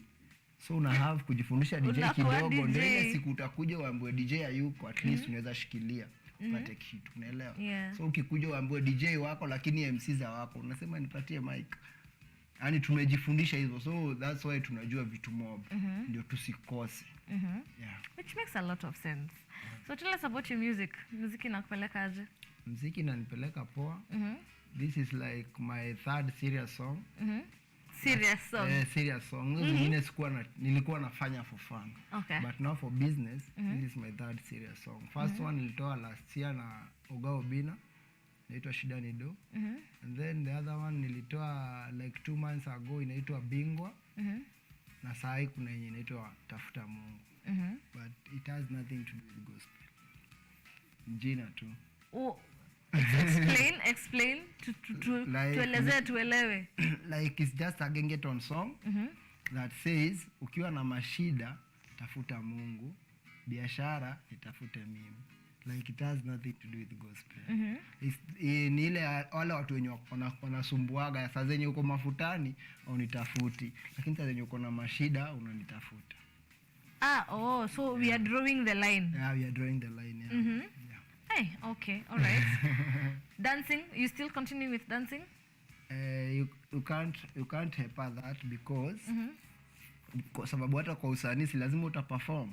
So una have kujifundisha DJ kidogo, ndio ile siku utakuja uambiwe DJ hayuko, at least unaweza shikilia upate kitu. Unaelewa? Yeah. So ukikuja uambiwe DJ wako lakini MC za wako, unasema nipatie mic. Yaani tumejifundisha hizo. So that's why tunajua vitu mob. Ndio tusikose. Yeah. Which makes a lot of sense. So tell us about your music. Muziki inakupeleka aje? Muziki inanipeleka poa. This is like my third serious song. Serious song? Serious song. Zingine nilikuwa nafanya for fun. Okay. But now for business, this is my third serious song. First one nilitoa last year na Ogao Bina. Inaitwa Shida ni Do. And then the other one nilitoa like 2 months ago, inaitwa Bingwa. Na sahi kuna yenye inaitwa Tafuta Mungu. But it has nothing to do with gospel. Jina tu. Explain tuelewe. Like it's just a gengeton song that says ukiwa na mashida tafuta Mungu, biashara itafute mimi. Like it has nothing to do with gospel. Ni ile wale watu wenye wanasumbuaga saa zenye uko mafutani unitafuti, lakini saa zenye uko na mashida unanitafuta. So we are drawing the line. Yeah, we are drawing the line. Yeah. Hey, okay, all right. Dancing, you still continue with dancing? You can't help that because kwa sababu hata kwa usanii si lazima utaperform.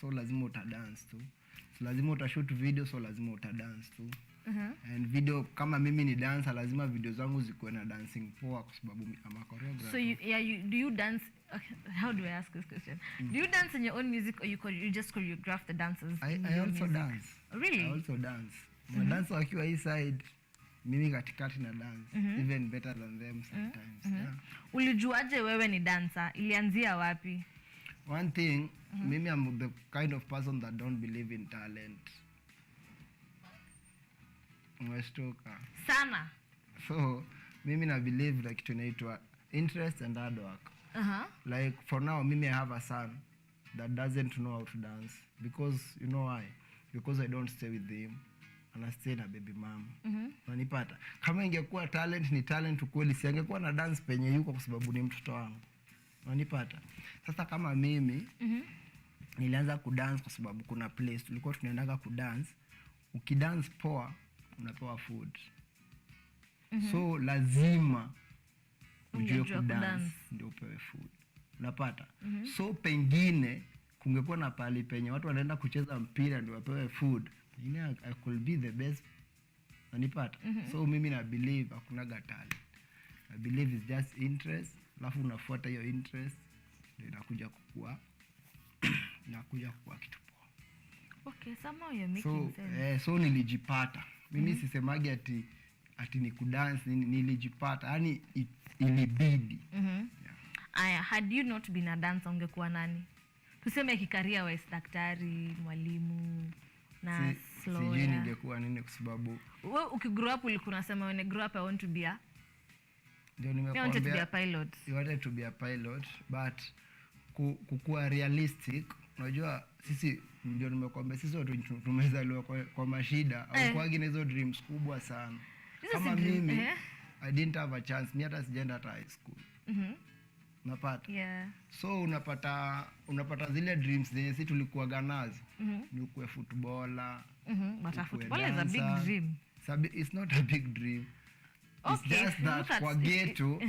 So lazima utadance tu. So lazima utashoot video, so lazima utadance tu. And video kama mimi ni dancer, lazima video zangu zikuwe na dancing poa kwa sababu I'm a choreographer. So do you dance? Okay, how do I ask this question? Do you dance in your own music, or you just choreograph the dancers? I also dance. Really? I also dance. My dancer wakiwa hii side, mimi katikati na dance. Even better than them sometimes. Yeah. Ulijuaje wewe ni dancer? Ilianzia wapi? One thing, mimi I'm the kind of person that don't believe in talent. Mwestoka. Sana. So, mimi na believe like tunaitwa interest and hard work. Like for now, mimi I have a son that doesn't know how to dance. Because, you know why? Because I don't stay with him. And I stay na baby mama. Unanipata? Kama ingekuwa talent ni talent ukweli, si angekuwa na dance penye yuko kwa sababu ni mtoto wangu. Unanipata? Sasa kama mimi, nilianza kudance kwa sababu kuna place tulikuwa tunaendaga kudance. Ukidance poa, unapewa food. So lazima ujue kudance ndio upewe food. Unapata? So pengine kungekuwa na pali penye watu wanaenda kucheza mpira ndio wapewe food. I could be the best. Unanipata? So mimi na believe hakunaga talent. I believe it's just interest. Alafu unafuata hiyo interest ndio inakuja kukua kitu poa. Okay, somehow you're making sense. So nilijipata. Mimi sisemagi ati ni kudance, nilijipata. Yaani ilibidi. Aya, had you not been a dancer ungekuwa nani? Tuseme kikaria wise, daktari, mwalimu na slow. Sijui ningekuwa nini kwa sababu wewe ukigrow up ulikuwa unasema when I grow up I want to be a ndio nimekwambia. I wanted to be a pilot. You wanted to be a pilot, but kukua realistic, unajua sisi ndio nimekwambia sisi watu tumezaliwa kwa mashida au kwa gine hizo dreams kubwa sana. Kama mimi I didn't have a chance, ni hata sijaenda hata high school. Unapata? Yeah. So unapata zile dreams zenye sisi tulikuwa ganazi. Ni kuwa footballer. But a footballer is a big dream. It's not a big dream. Okay. It's just that kwa ghetto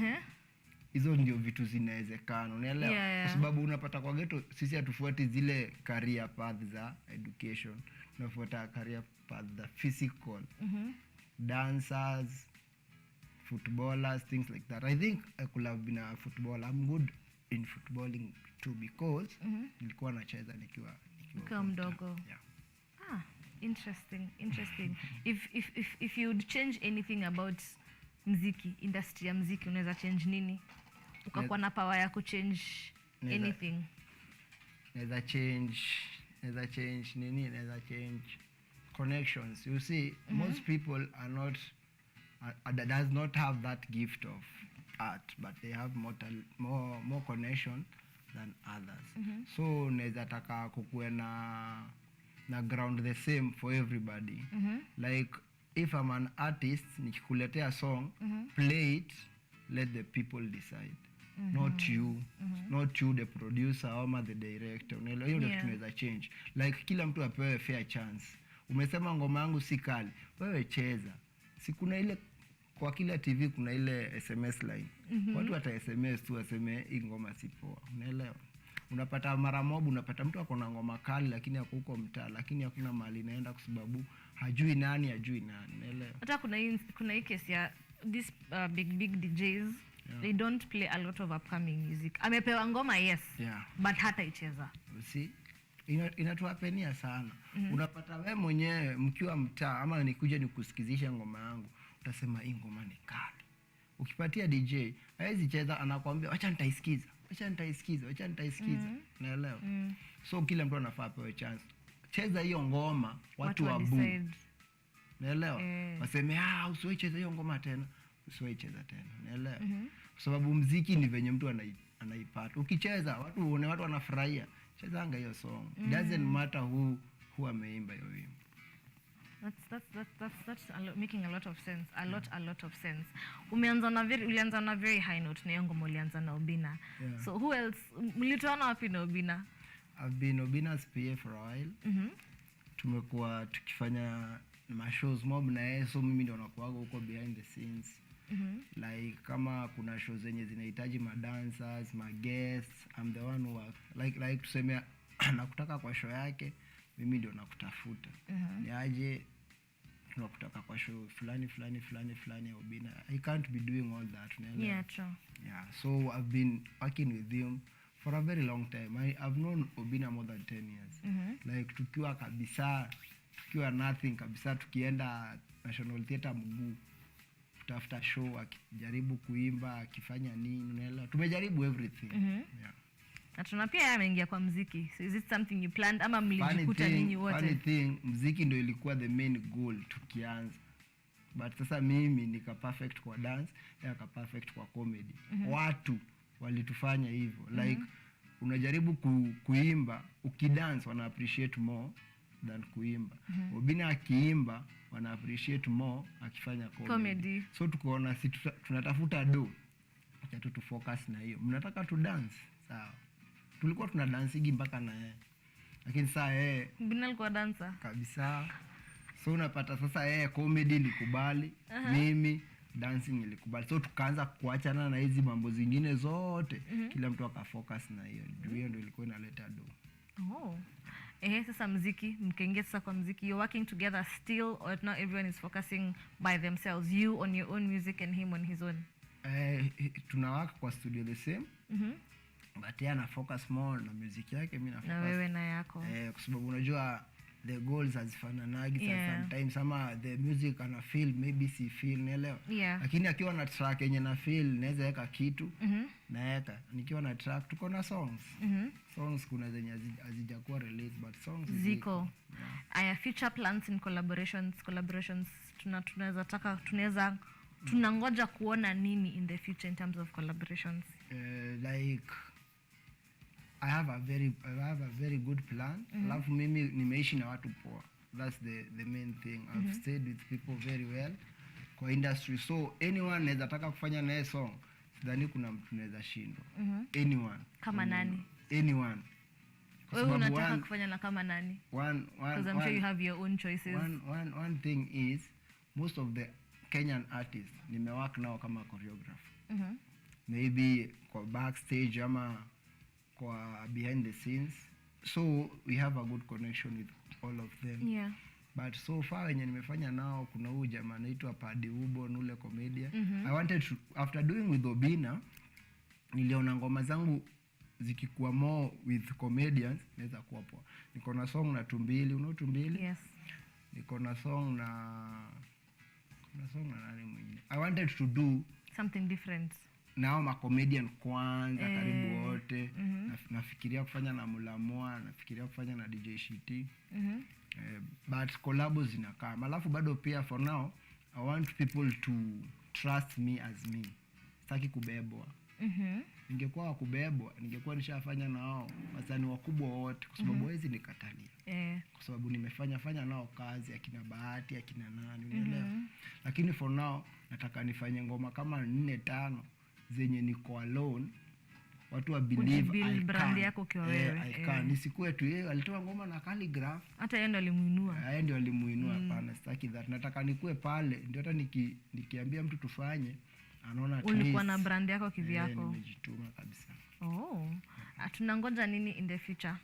hizo ndio vitu zinawezekana, unaelewa? Kwa sababu unapata kwa ghetto sisi hatufuati zile career path za education. Tunafuata career path za physical. Dancers, footballers, things like that. I think I could have been a footballer. I'm good in footballing too because nilikuwa nacheza nikiwa mdogo. Yeah. Interesting. If you'd change anything about muziki, industry ya muziki, unaweza change nini? Ukakuwa na power ya change anything. Naweza change connections. You see, most people are not does not have that gift of art, but they have more connection than others. So naweza taka kukuwe na ground the same for everybody. Like if I'm an artist, nikikuletea song, play it, let the people decide. Not you the producer or the director. Unaelewa, hiyo ndio tunaweza change. Like kila mtu apewe fair chance. Umesema ngoma yangu si kali, wewe cheza. Si kuna ile kwa kila TV kuna ile SMS line. Watu wata SMS tu waseme hii ngoma si poa. Unaelewa? Unapata mara mob, unapata mtu akona ngoma kali lakini ako huko mtaa, lakini hakuna mahali inaenda kwa sababu hajui nani. Unaelewa? Hata kuna hii case ya this big DJs. They don't play a lot of upcoming music. Amepewa ngoma but hata icheza. See? Inatuapenia sana. Unapata wewe mwenyewe mkiwa mtaa ama nikuja nikusikizisha ngoma yangu, utasema hii ngoma ni kali. Ukipatia DJ, hawezi cheza, anakuambia acha nitaisikiza. Unaelewa? So kila mtu anafaa apewe chance. Cheza hiyo ngoma, watu wabu. Unaelewa? Waseme usiwahi cheza hiyo ngoma tena. Unaelewa? Kwa sababu muziki ni venye mtu anaipata. Ukicheza watu wanafurahia. Chezanga hiyo song. It doesn't matter who ameimba hiyo wimbo. That's making a lot of sense. A lot of sense. Ulianza na very high note na ngoma ulianza na Obina. So who else mlitoana wapi na Obina? I've been Obina's PA for a while. Tumekuwa tukifanya shows mob na yeye, so mimi ndio nakuaga huko behind the scenes. Like kama kuna show zenye zinahitaji madancers, guests, I'm the one who like tuseme nakutaka kwa show yake, mimi ndio nakutafuta. Ni aje tunakutaka kwa show fulani ya Obina. I can't be doing all that. Yeah, true. Yeah, so I've been working with him for a very long time. I've known Obina more than 10 years. Like tukiwa nothing kabisa, tukienda National Theatre mguu kutafuta show, akijaribu kuimba, akifanya nini, unaelewa, tumejaribu everything. Yeah. Na tuna pia yeye ameingia kwa muziki. So is it something you planned ama mlijikuta ninyi wote? Funny thing, muziki ndio ilikuwa the main goal tukianza. But sasa mimi nika perfect kwa dance, yeye aka perfect kwa comedy. Watu walitufanya hivyo. Like unajaribu kuimba, ukidance wana appreciate more than kuimba. Obina akiimba wana appreciate more akifanya comedy. So tukaona si tunatafuta acha tu focus na hiyo. Mnataka tu dance, sawa. Tulikuwa tuna dancing mpaka na yeye. Lakini sasa yeye Obina alikuwa dancer kabisa. So unapata sasa yeye comedy ilikubali, mimi dancing ilikubali. So tukaanza kuachana na hizi mambo zingine zote. Kila mtu akafocus na hiyo. Hiyo ndio ilikuwa inaleta sasa muziki, mkaingia sasa kwa muziki, you're working together still, or now everyone is focusing by themselves, you on your own music and him on his own? Tunawaka kwa studio the same. But yeye ana focus more na music yake, mimi na focus na wewe na yako. Kwa sababu unajua the goals hazifananagi. Sometimes ama the music ana feel maybe si feel, naelewa. Lakini akiwa na track yenye na feel naweza weka kitu naeka. Nikiwa na track tuko na songs. Songs kuna zenye hazijakuwa release but songs ziko. Aya, future plans in collaborations tunangoja kuona nini in the future in terms of collaborations? Like I have a very good plan. Alafu mimi nimeishi na watu poa. That's the main thing. I've stayed with people very well kwa industry. So anyone anaweza taka kufanya naye song, sidhani kuna mtu anaweza shindwa. Anyone. Kama nani? Anyone. Wewe unataka kufanya na kama nani? Because I'm sure you have your own choices. One thing is most of the Kenyan artists nimework nao kama choreographer. Maybe kwa backstage ama kwa behind the scenes. So we have a good connection with all of them. But so far wenye nimefanya nao kuna huyu jamaa anaitwa Paddy Ubo, nule comedian. I wanted to, after doing with Obina, niliona ngoma zangu zikikuwa more with comedians naweza kuwa poa. Niko na song na Tumbili, unaona Tumbili? Yes. Niko na song na nani mwingine. I wanted to do something different. Nao ma comedian kwanza karibu wote. Nafikiria kufanya na Mulamoa, nafikiria kufanya na DJ Shiti. But collabs zinakaa. Alafu bado pia for now I want people to trust me as me. Sitaki kubebwa. Ningekuwa wa kubebwa, ningekuwa nishafanya na wao wasanii wakubwa wote kwa sababu hawezi nikatalia. Kwa sababu nimefanya nao kazi, akina Bahati, akina nani, unaelewa. Lakini for now nataka nifanye ngoma kama 4-5 zenye niko alone. Watu wa believe brand yako kwa wewe. I can. Nisikue tu yeye alitoa ngoma na Calligraph. Hata yeye ndo alimuinua. Yeye ndio alimuinua, hapana, sitaki that. Nataka nikue pale ndio hata nikiambia mtu tufanye anaona at least ulikuwa na brand yako kivyako. Nimejituma kabisa. Tunangoja nini in the future?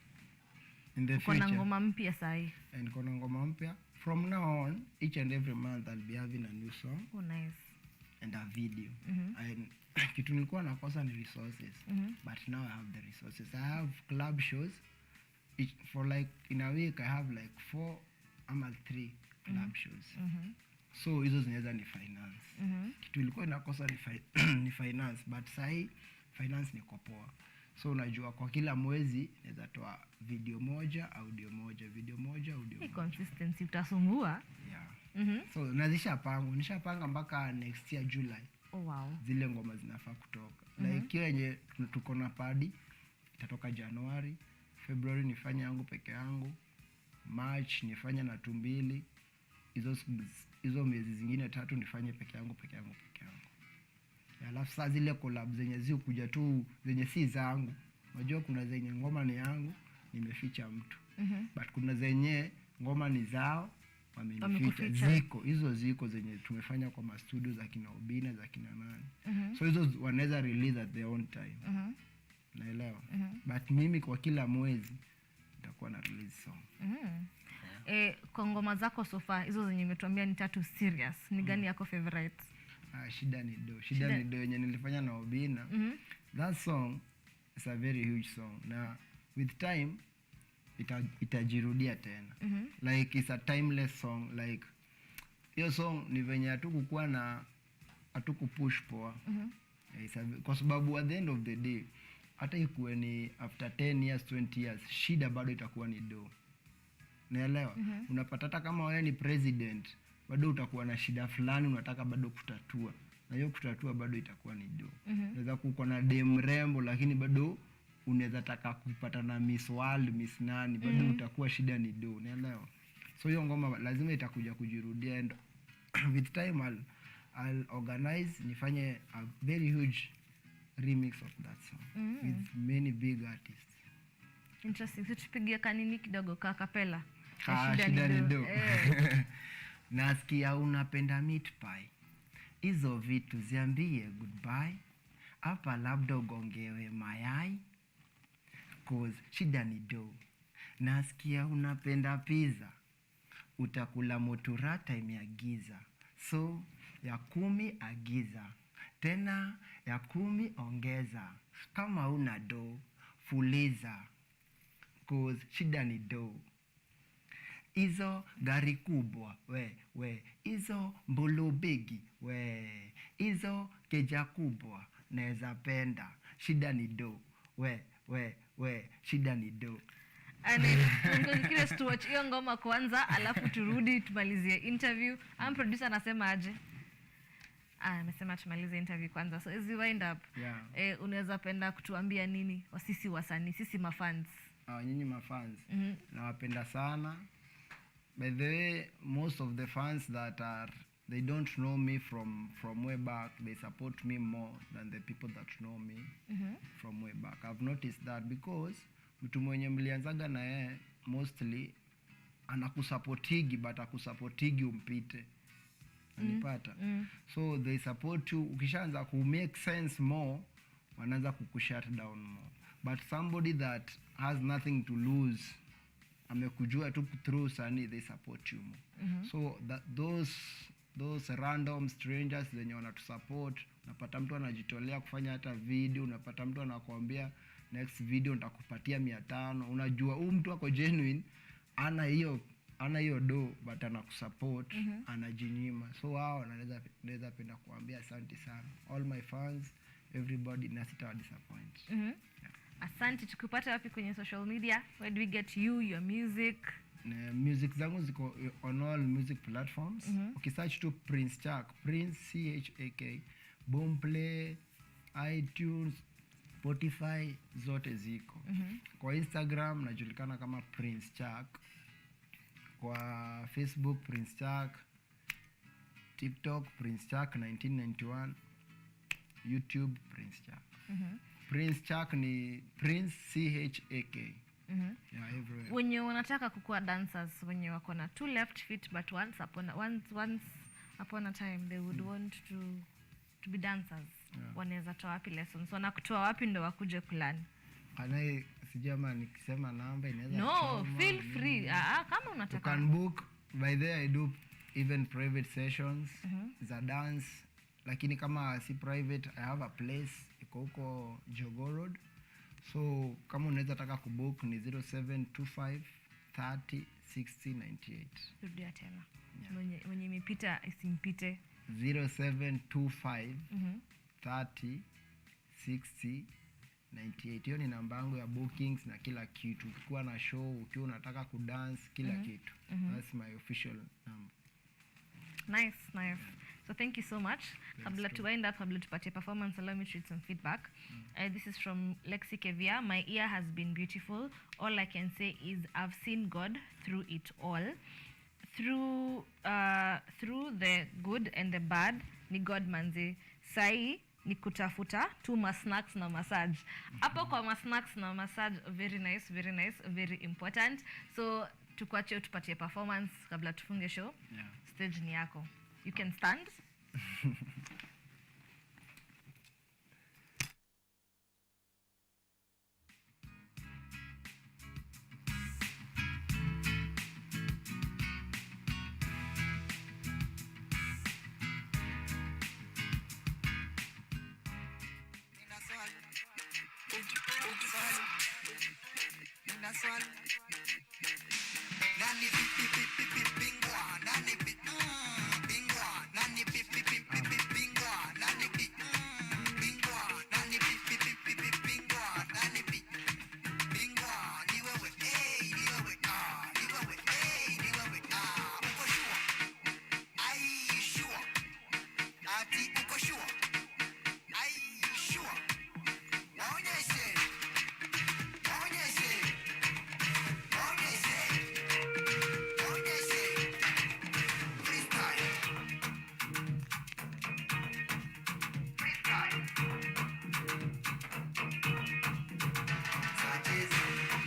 Kuna ngoma mpya sahi. Niko na ngoma mpya. From now on, each and every month I'll be having a new song. Nice. And a video. And kitu nilikuwa nakosa ni resources. But now I have the resources. I have club shows. For like in a week I have like 4 ama 3 club shows. So hizo zinaweza ni finance. Kitu ilikuwa inakosa ni finance, but sahi finance ni poa. So unajua kwa kila mwezi naweza toa video moja, audio moja. Hii consistency utasumbua. So nishapanga mpaka next year July. Zile ngoma zinafaa kutoka. Like yenye tuko na Paddy itatoka January, February nifanye yangu peke yangu, March nifanye na Tumbili. Hizo miezi zingine 3 nifanye peke yangu. Alafu saa zile collab zenye zikuja tu zenye si zangu. Unajua kuna zenye ngoma ni yangu nimeficha mtu. But kuna zenye ngoma ni zao wamenificha. Ziko zenye tumefanya kwa mastudio za kina Obina, za kina nani. So hizo wanaweza release at their own time. Naelewa. But mimi kwa kila mwezi nitakuwa na release song. Kwa ngoma zako so far hizo zenye umetuambia ni 3 serious, ni gani yako favorite? Shida ni do yenye nilifanya na Obina. That song is a very huge song. Na with time itajirudia tena. Like it's a timeless song. Like hiyo song ni venye hatukupush poa. Kwa sababu at the end of the day hata ikuwe ni after 10 years 20 years shida bado itakuwa ni do. Naelewa. Unapata hata kama wewe ni president bado utakuwa na shida fulani unataka bado kutatua, na hiyo kutatua bado itakuwa ni do. Unaweza kuwa na dem rembo lakini bado unaweza taka kupata na Miss World, Miss nani, bado utakuwa shida ni do. Unaelewa? So hiyo ngoma lazima itakuja kujirudia, and with time I'll organize nifanye a very huge remix of that song with many big artists. Interesting. So tupigie kanini kidogo ka kapela. Shida ni do. Nasikia unapenda meat pie. Hizo vitu ziambie goodbye. Hapa labda ugongewe mayai. Cause shida ni do. Nasikia unapenda pizza. Utakula motura time ya giza. So ya 10 agiza. Tena ya 10 ongeza. Kama una do fuliza. Cause shida ni do. Hizo gari kubwa, hizo mbulu bigi, hizo keja kubwa, naweza penda, shida ni do, shida ni do. Curious to watch hiyo ngoma kwanza, alafu turudi tumalizie interview. Producer anasema aje? Amesema tumalize interview kwanza. So as we wind up, unaweza penda kutuambia nini sisi wasanii, sisi mafans? Nyinyi mafans, nawapenda sana. By the way, most of the fans they don't know me from way back. They support me more than the people that know me from way back. I've noticed that because mtu mwenye mlianzaga na yeye mostly anakusupportigi, but akusupportigi umpite. Unanipata? So they support you. Ukishaanza ku make sense more, wanaanza kukushut down more. But somebody that has nothing to lose, amekujua tu through sani, they support you more. So that those random strangers zenye wanatusupport, unapata mtu anajitolea kufanya hata video, unapata mtu anakuambia next video nitakupatia 500. Unajua huyu mtu ako genuine, ana hiyo do, but anakusupport, anajinyima. So wao naweza penda kuambia asante sana all my fans, everybody, na sitawa disappoint. Asante. Tukupata wapi kwenye social media? Where do we get you, your music? Music zangu ziko on all music platforms. Ukisearch tu Prince Chak, Prince CHAK, Boomplay, iTunes, Spotify, zote ziko. Kwa Instagram najulikana kama Prince Chak. Kwa Facebook Prince Chak, TikTok Prince Chak 1991, YouTube Prince Chak. Prince Chak ni Prince CHAK. Yeah, everywhere. Wenye wanataka kukua dancers, wenye wako na 2 left feet but once upon a time they would want to be dancers. Wanaweza toa wapi lessons? Wanakutoa wapi ndo wakuje kulani? Sijama nikisema namba inaweza. No, feel free. Kama unataka. You can book. By there I do even private sessions za dance. Lakini kama si private, I have a place iko huko Jogoo Road. So kama unaweza taka kubook ni 0725 30 60 98. Rudia tena. Mwenye mipita isimpite. 0725 30 60 98. Hiyo ni namba yangu ya bookings na kila kitu. Ukikuwa na show, ukiwa unataka kudance, kila kitu. That's my official number. Nice. So thank you so much. Kabla to wind up, kabla tupate performance, allow me to read some feedback. This is from Lexi Kevia. My ear has been beautiful. All I can say is I've seen God through it all. Through the good and the bad, ni God manzi. Sai ni kutafuta tu snacks na massage. Hapo kwa snacks na massage, very nice, very important. So tukuache utupatie performance kabla tufunge show. Yeah. Stage ni yako. You can stand.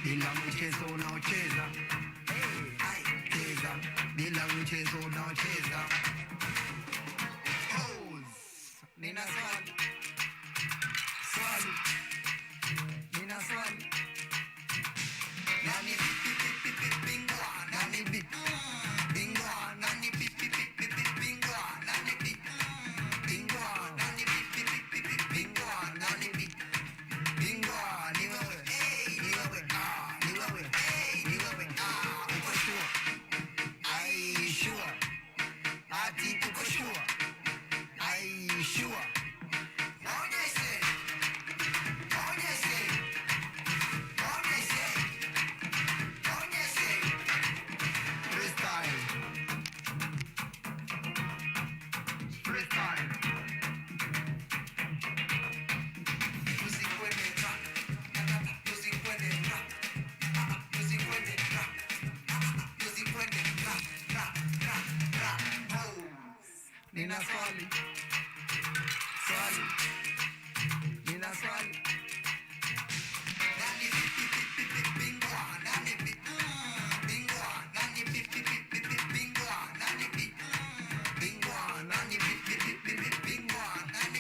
Bila mchezo unaocheza, cheza. Bila mchezo unaocheza, nina swali, nina swali. Nani bingwa? Nani bingwa? Nani bingwa? Nani bingwa? Nani bingwa? Nani bingwa? Ni wewe. Nina swali. Nina swali. Nani bingwa? Nani bingwa? Nani bingwa? Nani bingwa? Nani bingwa? Nani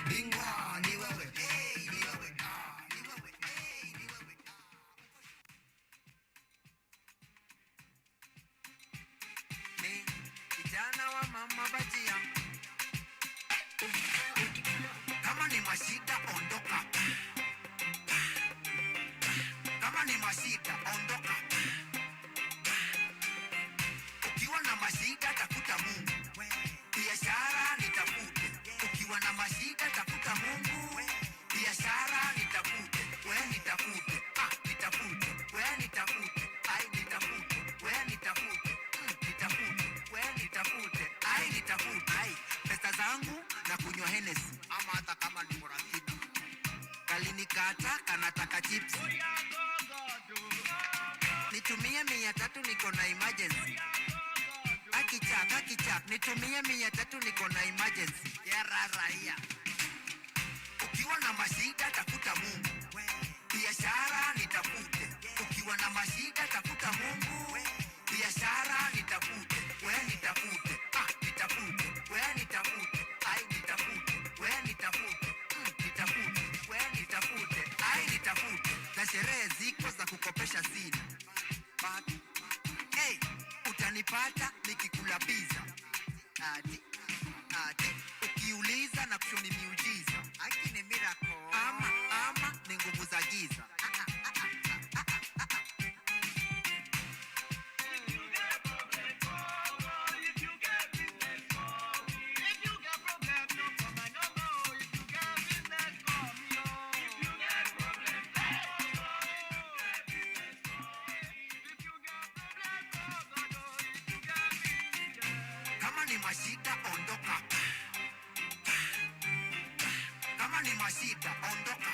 bingwa? Ni wewe. Ni wewe. Ni wewe. Ni wewe. Ni kijana wa mama bajia. Kama ni mashida ondoka. Kama ni mashida ondoka. Ukiwa na mashida tafuta Mungu. Biashara nitafute. Ukiwa na mashida tafuta Mungu. Biashara nitafute. Wewe nitafute. Nitafute. Wewe nitafute. Ai nitafute. Wewe nitafute. Nitafute. Wewe nitafute. Ai nitafute. Ai pesa zangu na kunywa Hennessy ama hata kama ni mrafiki. Kalinikata kanataka chips. Nitumie 300 niko na emergency. Akichak nitumie 300 niko na emergency. Ya raia. Ukiwa na mashida tafuta Mungu. Biashara nitafute. Ukiwa na mashida tafuta Mungu. Biashara nitafute. Wewe nitafute. Nitafute. Wewe nitafute. Ai nitafute. Wewe nitafute. Nitafute. Wewe nitafute. Ai nitafute. Na sherehe ziko za kukopesha sina. But hey, utanipata nikikula pizza. Ati ukiuliza na kushoni miujiza. Aki ni miracle. Ama ni nguvu za giza. Kama ni mashida ondoka. Kama ni mashida ondoka.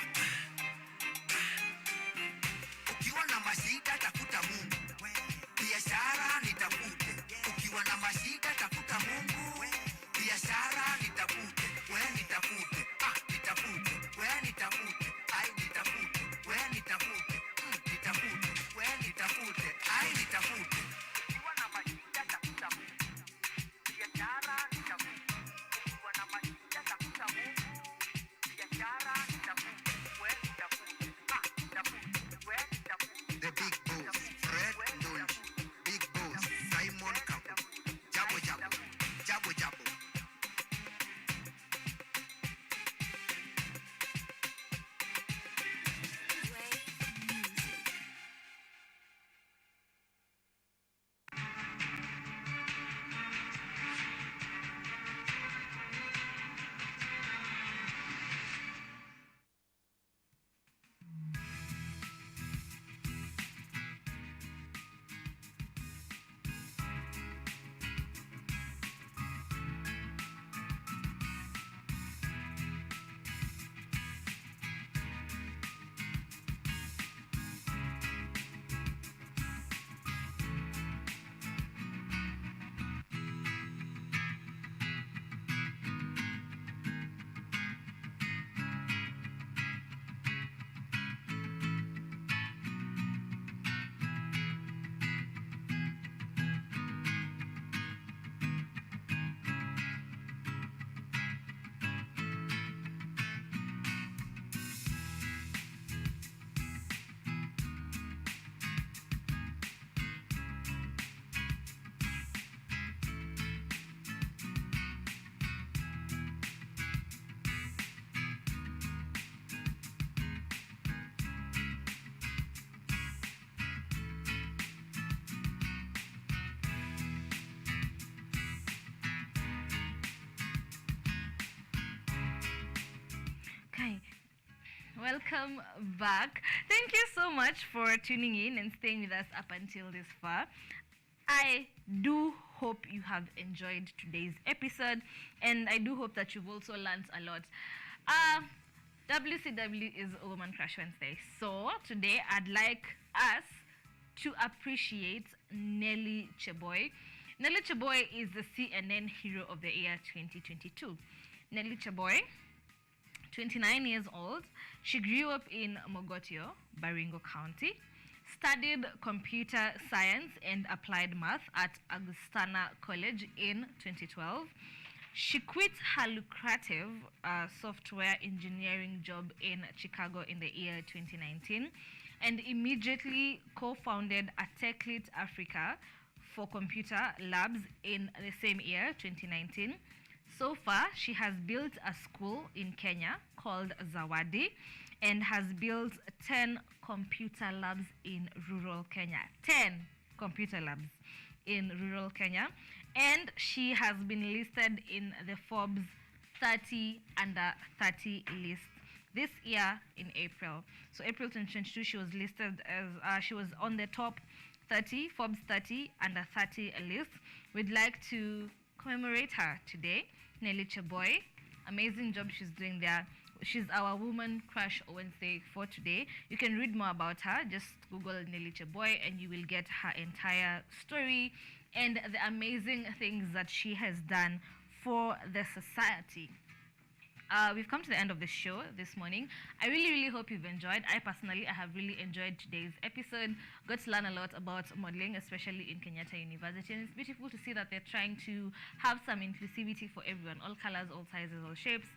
Ukiwa na mashida tafuta Mungu. Biashara nitafute. Ukiwa na mashida tafuta Mungu. Biashara nitafute. Wewe nitafute. Nitafute. Wewe nitafute. Ai nitafute. Wewe nitafute. Nitafute. Wewe nitafute. Ai nitafute. Welcome back. Thank you so much for tuning in and staying with us up until this far. I do hope you have enjoyed today's episode, and I do hope that you've also learned a lot. WCW is Woman Crush Wednesday. So today I'd like us to appreciate Nelly Cheboy. Nelly Cheboy is the CNN Hero of the Year 2022. Nelly Cheboy, 29 years old. She grew up in Mogotio, Baringo County, studied computer science and applied math at Augustana College in 2012. She quit her lucrative software engineering job in Chicago in the year 2019 and immediately co-founded a TechLit Africa for computer labs in the same year, 2019. So far, she has built a school in Kenya called Zawadi and has built 10 computer labs in rural Kenya. 10 computer labs in rural Kenya. And she has been listed in the Forbes 30 under 30 list this year in April. So April 2022, she was listed as, she was on the top 30, Forbes 30 under 30 list. We'd like to commemorate her today. Nelly Cheboy, amazing job she's doing there. She's our Woman Crush Wednesday for today. You can read more about her. Just Google Nelly Cheboy and you will get her entire story and the amazing things that she has done for the society. We've come to the end of the show this morning. I really hope you've enjoyed. I have really enjoyed today's episode. Got to learn a lot about modeling, especially in Kenyatta University. And it's beautiful to see that they're trying to have some inclusivity for everyone, all colors, all sizes, all shapes,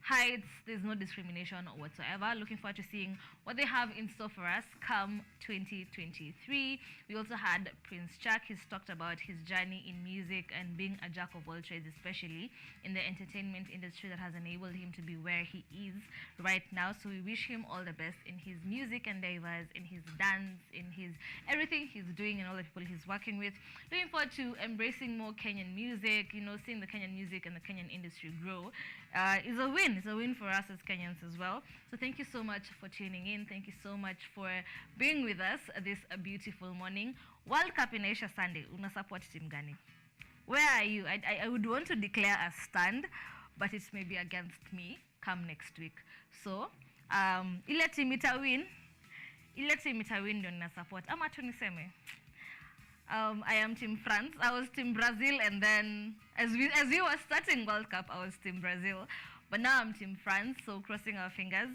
heights. There's no discrimination whatsoever. Looking forward to seeing what they have in store for us come 2023. We also had Prince Chuck. He's talked about his journey in music and being a jack of all trades, especially in the entertainment industry that has enabled him to be where he is right now. So we wish him all the best in his music endeavors, in his dance, in his everything he's doing and all the people he's working with. Looking forward to embracing more Kenyan music, seeing the Kenyan music and the Kenyan industry grow. Is a win. It's a win for us as Kenyans as well. So thank you so much for tuning in. Thank you so much for being with us this beautiful morning. World Cup in Asia Sunday. Una support team gani? Where are you? I would want to declare a stand, but it's maybe against me come next week. So, ile team itawin ndio nina support. Ama tu niseme. I am Team France. I was Team Brazil, and then as we were starting World Cup, I was Team Brazil. But now I'm Team France, so crossing our fingers.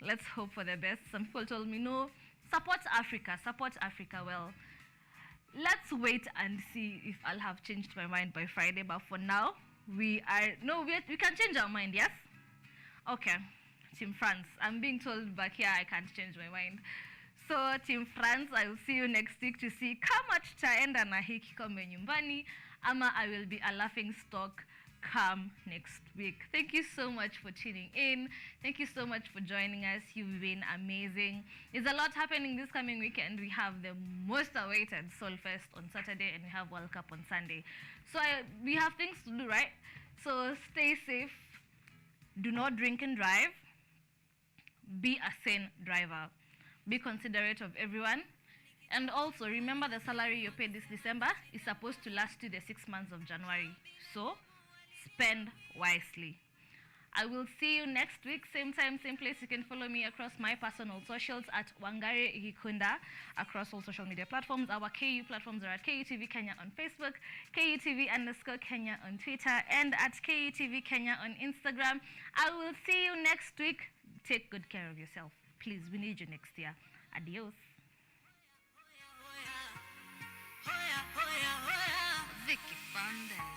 Let's hope for the best. Some people told me, no, support Africa. Well, let's wait and see if I'll have changed my mind by Friday. But for now, we can change our mind, yes? Okay, Team France. I'm being told back here I can't change my mind. So Team France, I will see you next week to see kama tutaenda na hiki kama nyumbani ama I will be a laughing stock come next week. Thank you so much for tuning in. Thank you so much for joining us. You've been amazing. There's a lot happening this coming weekend. We have the most awaited Soulfest on Saturday and we have World Cup on Sunday. So we have things to do, right? So stay safe. Do not drink and drive. Be a sane driver. Be considerate of everyone. And also, remember the salary you paid this December is supposed to last you the 6 months of January. So, spend wisely. I will see you next week, same time, same place. You can follow me across my personal socials at WAANGARI GIKUNDA across all social media platforms. Our KU platforms are at KUTV Kenya on Facebook, KUTV_Kenya on Twitter, and at KUTV Kenya on Instagram. I will see you next week. Take good care of yourself. Please, we need you next year. Adios. Vicky Fundes.